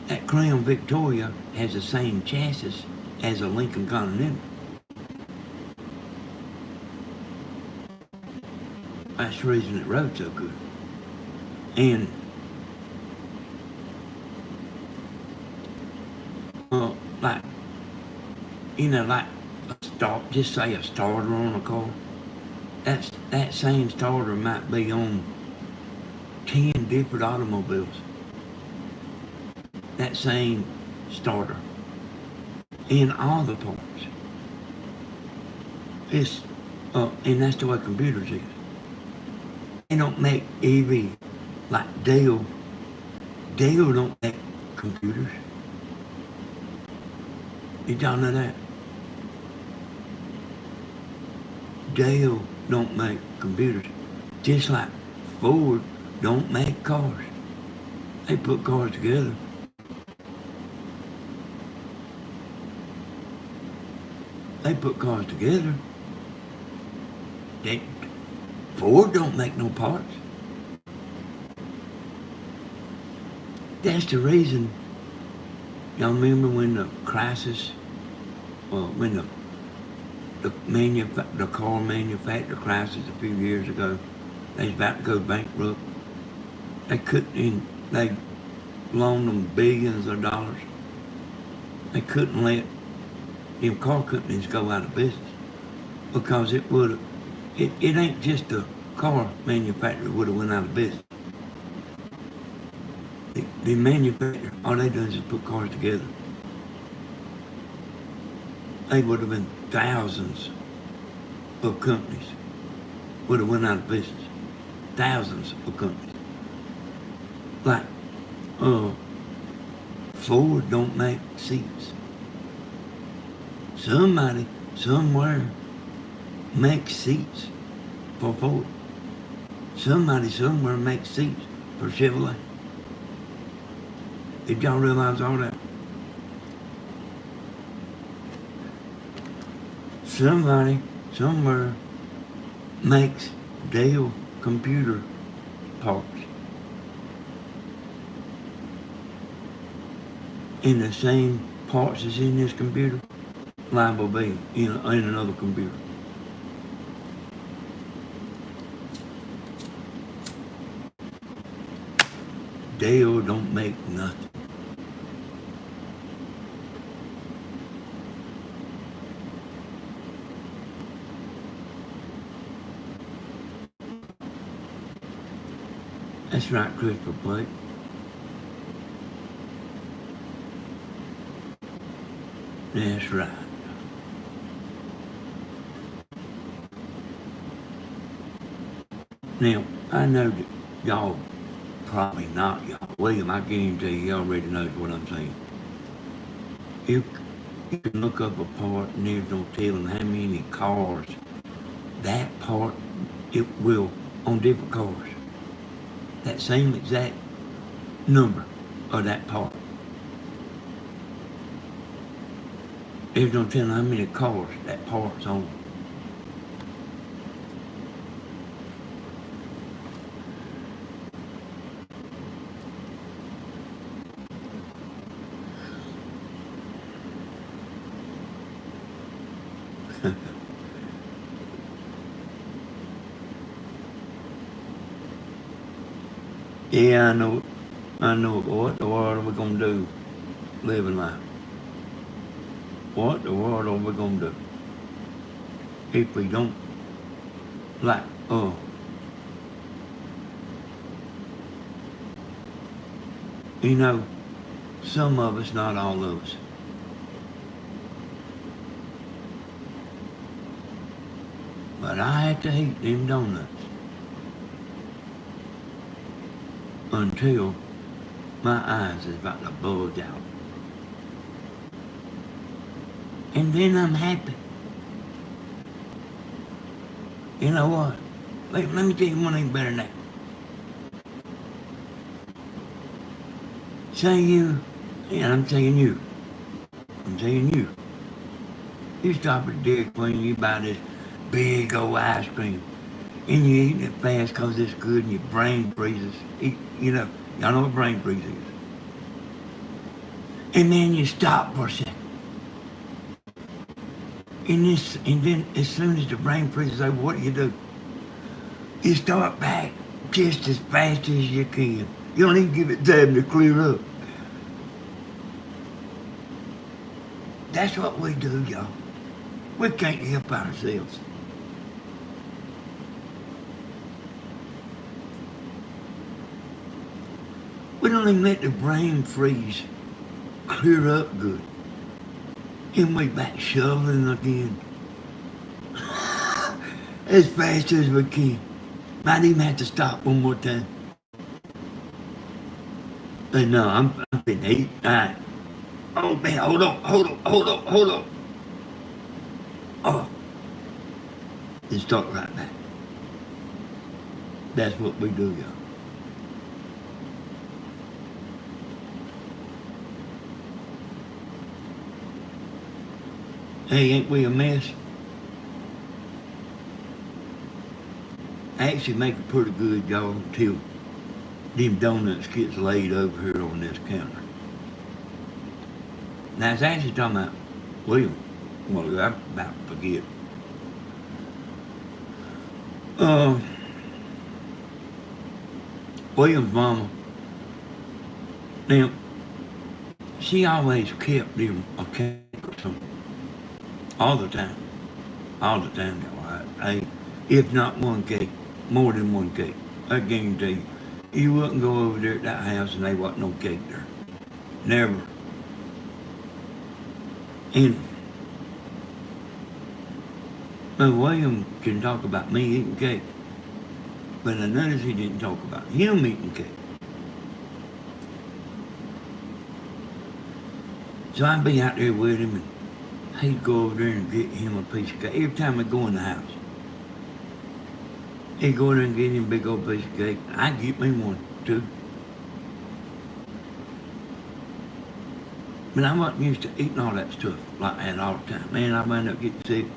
A: That Crown Victoria has the same chassis as a Lincoln Continental. That's the reason it rode so good. And like, you know, like just say a starter on a car. That same starter might be on 10 different automobiles. That same starter in all the parts. It's and that's the way computers is. They don't make EV like Dell Dell don't make computers. Did y'all know that? Dell don't make computers. Just like Ford don't make cars. They put cars together. They put cars together. Ford don't make no parts. That's the reason. Y'all remember when the crisis, when the car manufacturer crisis a few years ago, they was about to go bankrupt. They couldn't, they loaned them billions of dollars. They couldn't let them car companies go out of business because it ain't just the car manufacturer would have went out of business. The manufacturer, all they do is just put cars together. They would have been thousands of companies would have went out of business. Thousands of companies. Like, Ford don't make seats. Somebody, somewhere, makes seats for Ford. Somebody, somewhere makes seats for Chevrolet. Did y'all realize all that? Somebody, somewhere, makes Dell computer parts. In the same parts as in this computer, liable to be in another computer. Dell don't make nothing. That's right, Christopher Blake. That's right. Now, I know that y'all probably not, y'all. William, I guarantee you already knows what I'm saying. You can look up a part and there's no telling how many cars that part, it will, on different cars. That same exact number of that part. There's no telling how many cars that part's on. Yeah, I know, but what the world are we gonna do living life? What the world are we gonna do if we don't, like, you know, some of us, not all of us, but I have to eat them donuts until my eyes is about to bulge out. And then I'm happy. You know what? Let me tell you one thing better than that. Say you, and I'm saying you. You stop at Dairy Queen, you buy this big old ice cream, and you eating it fast because it's good and your brain freezes. You know, y'all know what brain freeze is. And then you stop for a second. And then as soon as the brain freezes over, what do? You start back just as fast as you can. You don't even give it time to clear up. That's what we do, y'all. We can't help ourselves. We don't even let the brain freeze clear up good. And we back shoveling again. As fast as we can. Might even have to stop one more time. No, I'm been eat. Oh man, hold on. Oh, and start right back. That's what we do, y'all. Hey, ain't we a mess? I actually make it pretty good, y'all, until them donuts gets laid over here on this counter. Now, it's actually talking about William. Well, I'm about to forget. Uh, William's mama, now, she always kept them a cake or something. All the time. All the time, y'all. If not one cake, more than one cake. I guarantee you. You wouldn't go over there at that house and there wasn't no cake there. Never. And William can talk about me eating cake, but I noticed he didn't talk about him eating cake. So I'd be out there with him and he'd go over there and get him a piece of cake. Every time I go in the house, he'd go there and get him a big old piece of cake. I'd get me one too. But I wasn't used to eating all that stuff like that all the time. Man, I wound up getting sick.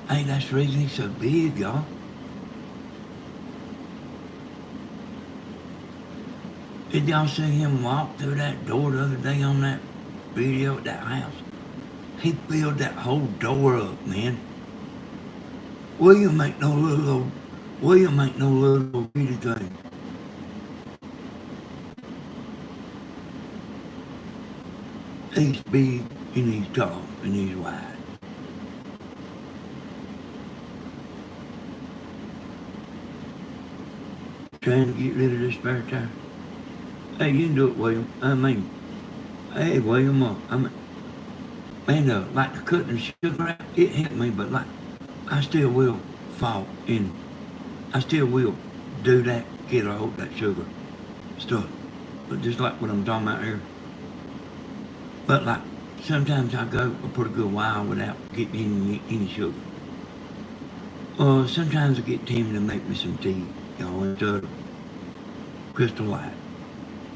A: Hey, that's the reason he's so big, y'all. Did y'all see him walk through that door the other day on that video at that house? He filled that whole door up, man. William ain't no little bitty thing. He's big and he's tall and he's wide. Trying to get rid of this spare tire. Hey, you can do it, William. Hey, William, like the cutting sugar out, it hit me, but like, I still will fall in. I still will do that, get a hold of that sugar stuff. But just like what I'm talking about here. But like, sometimes I go a pretty good while without getting any sugar. Sometimes I get Timmy to make me some tea, instead of Crystal Light.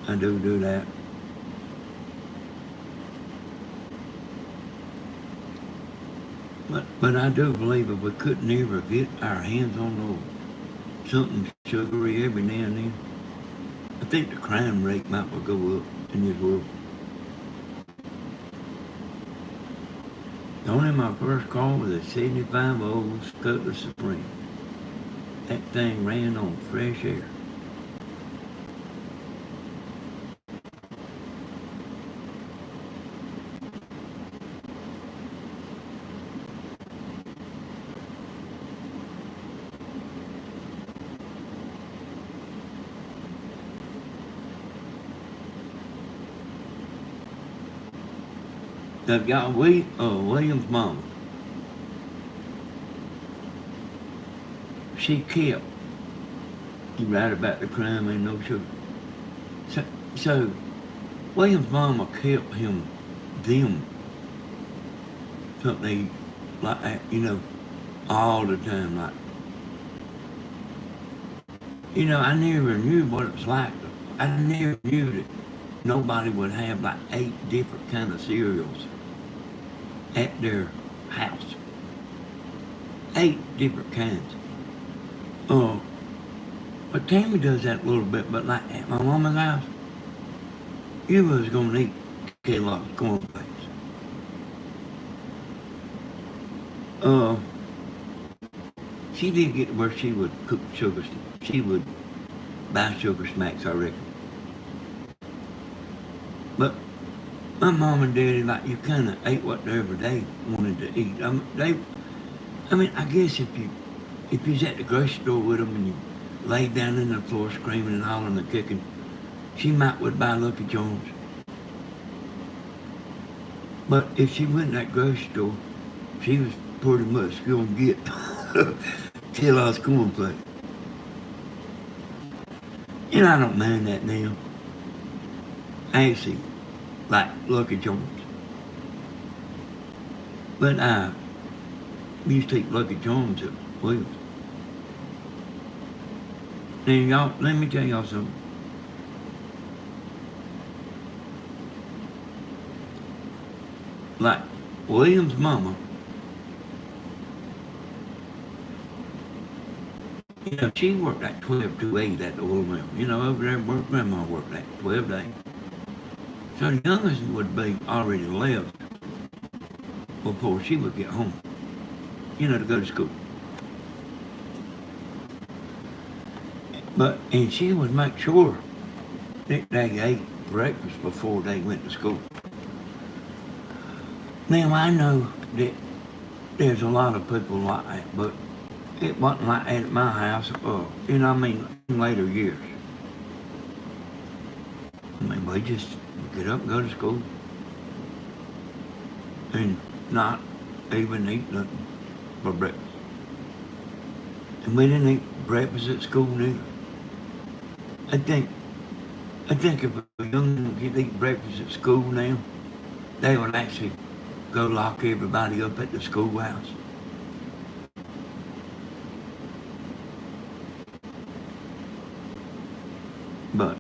A: I do that. But I do believe if we couldn't ever get our hands on something sugary every now and then, I think the crime rate might well go up in this world. Only my first car was a 75 old Cutlass Supreme. That thing ran on fresh air. Now, y'all, William's mom, she kept, you right about the crime and no sugar. So William's mama kept them something like that, all the time. Like, I never knew what it was like. I never knew that nobody would have like 8 different kind of cereals at their house. 8 different kinds. But Tammy does that a little bit, but like at my mama's house, you was gonna eat Kellogg's cornflakes. She did get to where she would cook sugar. She would buy Sugar Smacks, I reckon. But my mom and daddy, like, you kind of ate whatever they wanted to eat. I guess if you was at the grocery store with them and you laid down in the floor screaming and hollering and kicking, she might would buy Lucky Charms. But if she went to that grocery store, she was pretty much going to get Kellogg's cornflakes. And I don't mind that now. I actually like Lucky Charms. But I used to take Lucky Charms at Williams. Now, y'all, let me tell y'all something. Like, Williams' mama, you know, she worked like 12 to 8 at the oil mill. You know, over there where Grandma worked like 12 days. So the youngest would be already left before she would get home, you know, to go to school. And she would make sure that they ate breakfast before they went to school. Now, I know that there's a lot of people like that, but it wasn't like that at my house, you know, I mean, in later years. I mean, we just get up and go to school and not even eat nothing for breakfast. And we didn't eat breakfast at school neither. I think if a young kid eat breakfast at school now, they would actually go lock everybody up at the schoolhouse. But,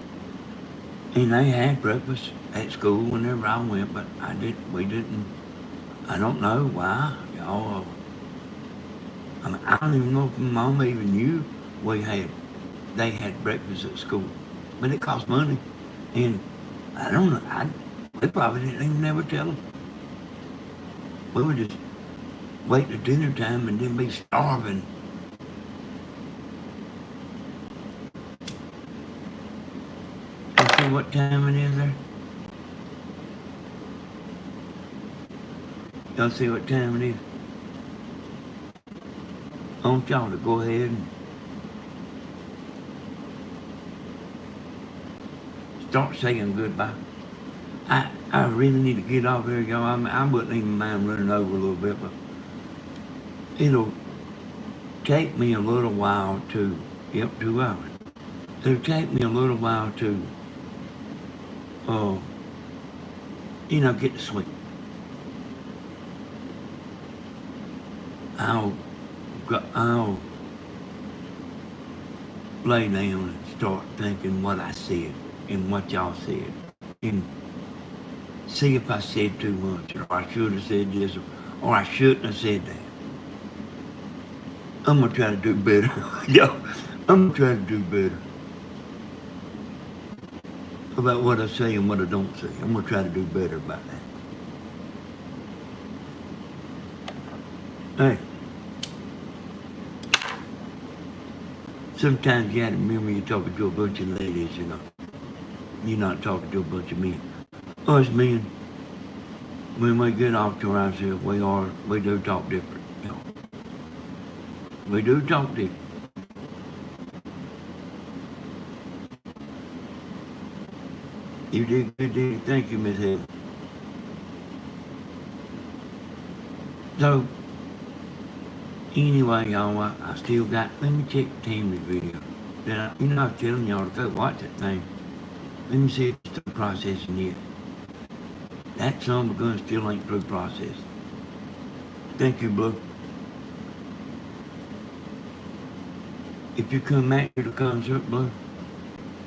A: and they had breakfast at school whenever I went, but we didn't, I don't know why, y'all. I mean, I don't even know if Mom even knew they had breakfast at school. But it cost money. And I don't know, they probably didn't even never tell them. We would just wait till dinner time and then be starving. You see what time it is there? Y'all see what time it is? I want y'all to go ahead and start saying goodbye. I really need to get off here, y'all. I wouldn't even mind running over a little bit, but it'll take me a little while to, 2 hours. It'll take me a little while to, get to sleep. I'll lay down and start thinking what I said and what y'all said. And see if I said too much, or I should have said this, or I shouldn't have said that. I'm going to try to do better. Yo, I'm going to try to do better about what I say and what I don't say. I'm going to try to do better about that. Hey. Sometimes you have to remember you're talking to a bunch of ladies, you know. You're not talking to a bunch of men. Us men, when we get off to ourselves, we do talk different, you know. We do talk different. You did good, did. Thank you, Miss Heather. So, anyway, y'all, I still got, let me check Tammy's video. I was telling y'all to go watch that thing. Let me see if it's still processing yet. That son of a gun still ain't through processing. Thank you, Blue. If you come back to the concert, Blue,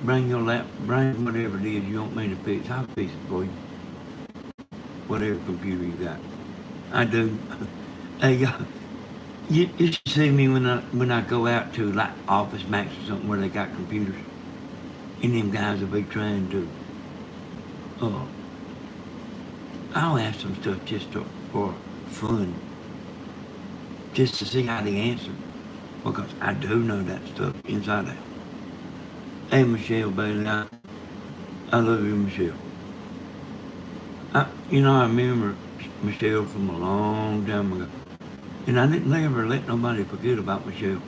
A: bring whatever it is you want me to fix. I'll fix it for you. Whatever computer you got. I do. Hey, y'all, you should see me when I go out to like Office Max or something where they got computers. And them guys will be trying to, I'll ask them stuff just for fun. Just to see how they answer. Because I do know that stuff inside out. Hey, Michelle Bailey, I love you, Michelle. I remember Michelle from a long time ago. And I didn't ever let nobody forget about Michelle.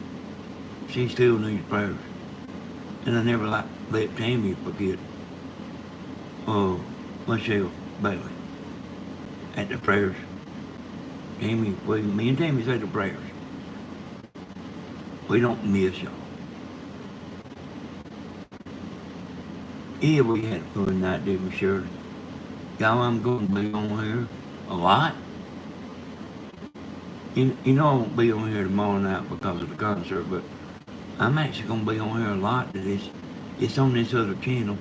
A: She still needs prayers. And I never let Tammy forget Michelle Bailey at the prayers. Me and Tammy say the prayers. We don't miss y'all. Yeah, we had a fun night, didn't we, Shirley? Y'all, I'm going to be on here a lot. You know I won't be on here tomorrow night because of the concert, but I'm actually going to be on here a lot to this. It's on this other channel,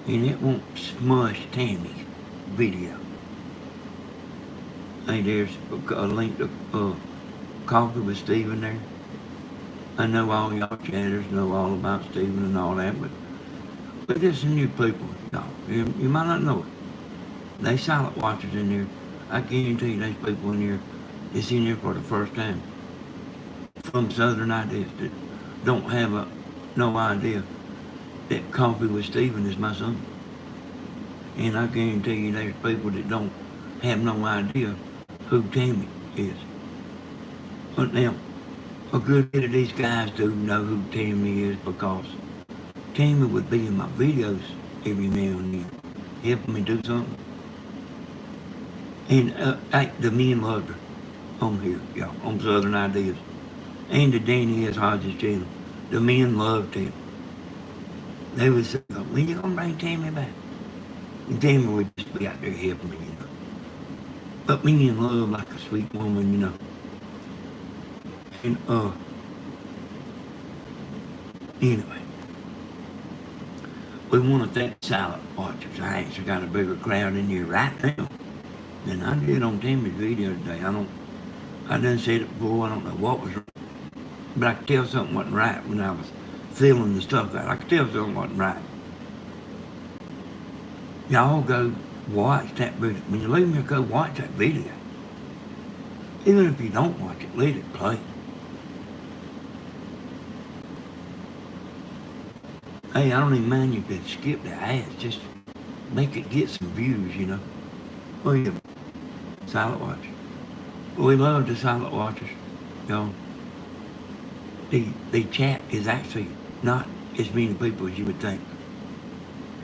A: and it won't smush Tammy's video. Hey, there's a link to Coffee with Steven there. I know all y'all chatters know all about Steven and all that, but there's some new people, y'all. You might not know it. They silent watchers in there. I guarantee you there's people in there that's in there for the first time from Southern Ideas that don't have no idea that Coffee with Steven is my son. And I guarantee you there's people that don't have no idea who Tammy is. But now, a good bit of these guys do know who Tammy is because Tammy would be in my videos every now and then, helping me do something. And the men loved her on here, y'all, on Southern Ideas. And the Danny S. Hodges channel. The men loved him. They would say, when you gonna bring Tammy back? And Tammy would just be out there helping me, you know. But me in love like a sweet woman, you know. And anyway, we want to thank silent watchers. I actually got a bigger crowd in here right now than I did on Tammy's video today. I done said it before, I don't know what was wrong, but I could tell something wasn't right when I was filling the stuff out. I could tell something wasn't right. Y'all go watch that video. When you leave me, go watch that video. Even if you don't watch it, let it play. Hey, I don't even mind you could skip the ads. Just make it get some views, you know. Oh yeah, silent watch. We love the silent watchers, y'all. The chat is actually not as many people as you would think.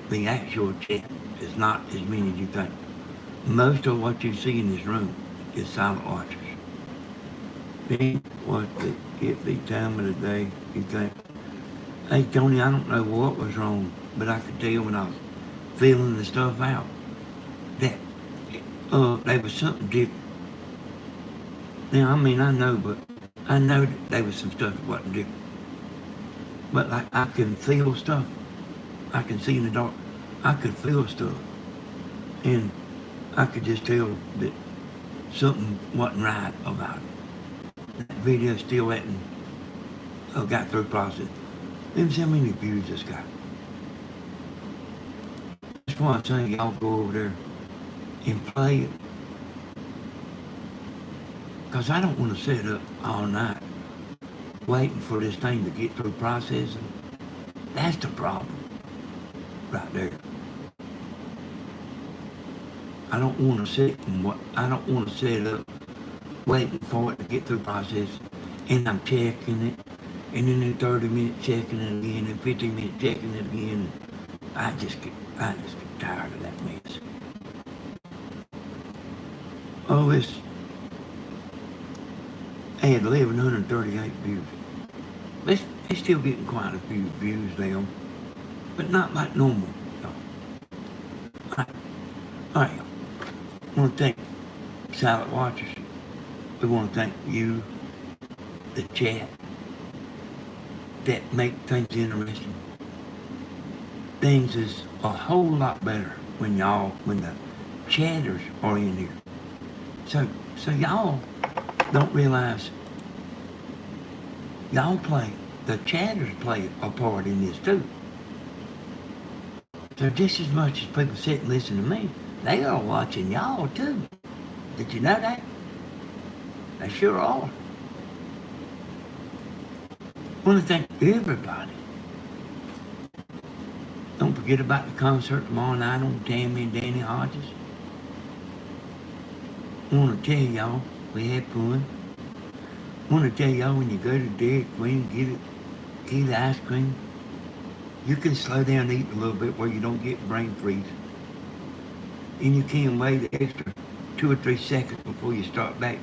A: The actual chat is not as many as you think. Most of what you see in this room is silent watchers. Then what the time of the day you think? Hey Tony, I don't know what was wrong, but I could tell when I was filling the stuff out that there was something different. Now, I mean, I know that there was some stuff that wasn't different. But like, I can feel stuff. I can see in the dark. I could feel stuff. And I could just tell that something wasn't right about it. That video still hadn't got through process. Let me see how many views this got. That's why I'm saying y'all go over there and play it. Because I don't want to sit up all night waiting for this thing to get through processing. That's the problem right there. I don't want to sit up waiting for it to get through processing, and I'm checking it, and then in 30 minutes checking it again, and 15 minutes checking it again. I just get tired of that mess. Oh, it had 1,138 views. It's still getting quite a few views now, but not like normal. All right. I want to thank silent watchers. We want to thank you, the chat, that make things interesting. Things is a whole lot better when the chatters are in here. So y'all don't realize the chatters play a part in this too. So just as much as people sit and listen to me, they are watching y'all too. Did you know that? They sure are. I want to thank everybody. Don't forget about the concert tomorrow night on Tammy and Danny Hodges. I want to tell y'all, we had fun. I want to tell y'all, when you go to Dairy Queen, get the ice cream, you can slow down eating a little bit where you don't get brain freeze. And you can wait the extra 2 or 3 seconds before you start back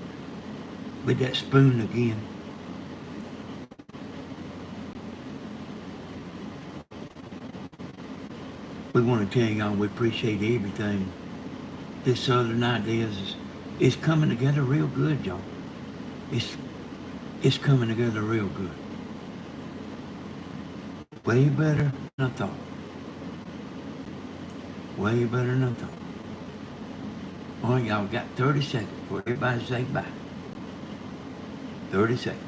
A: with that spoon again. want to tell y'all we appreciate everything. This Southern Ideas is coming together real good, y'all. It's coming together real good. Way better than I thought. Way better than I thought. All right, y'all got 30 seconds for everybody to say bye. 30 seconds.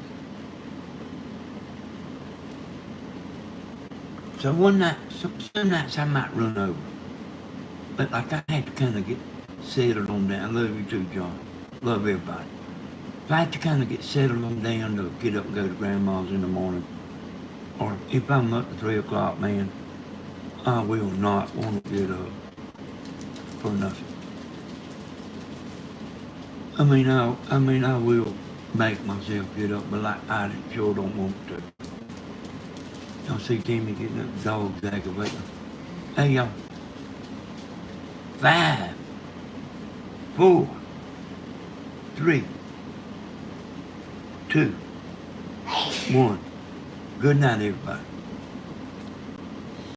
A: So one night, some nights I might run over. But like I had to kind of get settled on down. I love you too, John. Love everybody. If I had to kind of get settled on down to get up and go to grandma's in the morning, or if I'm up at 3 o'clock, man, I will not want to get up for nothing. I mean, I will make myself get up, but like I sure don't want to. Y'all see Timmy getting up, dog's aggravating. Hey, y'all. 5, 4, 3, 2, 1. Good night, everybody.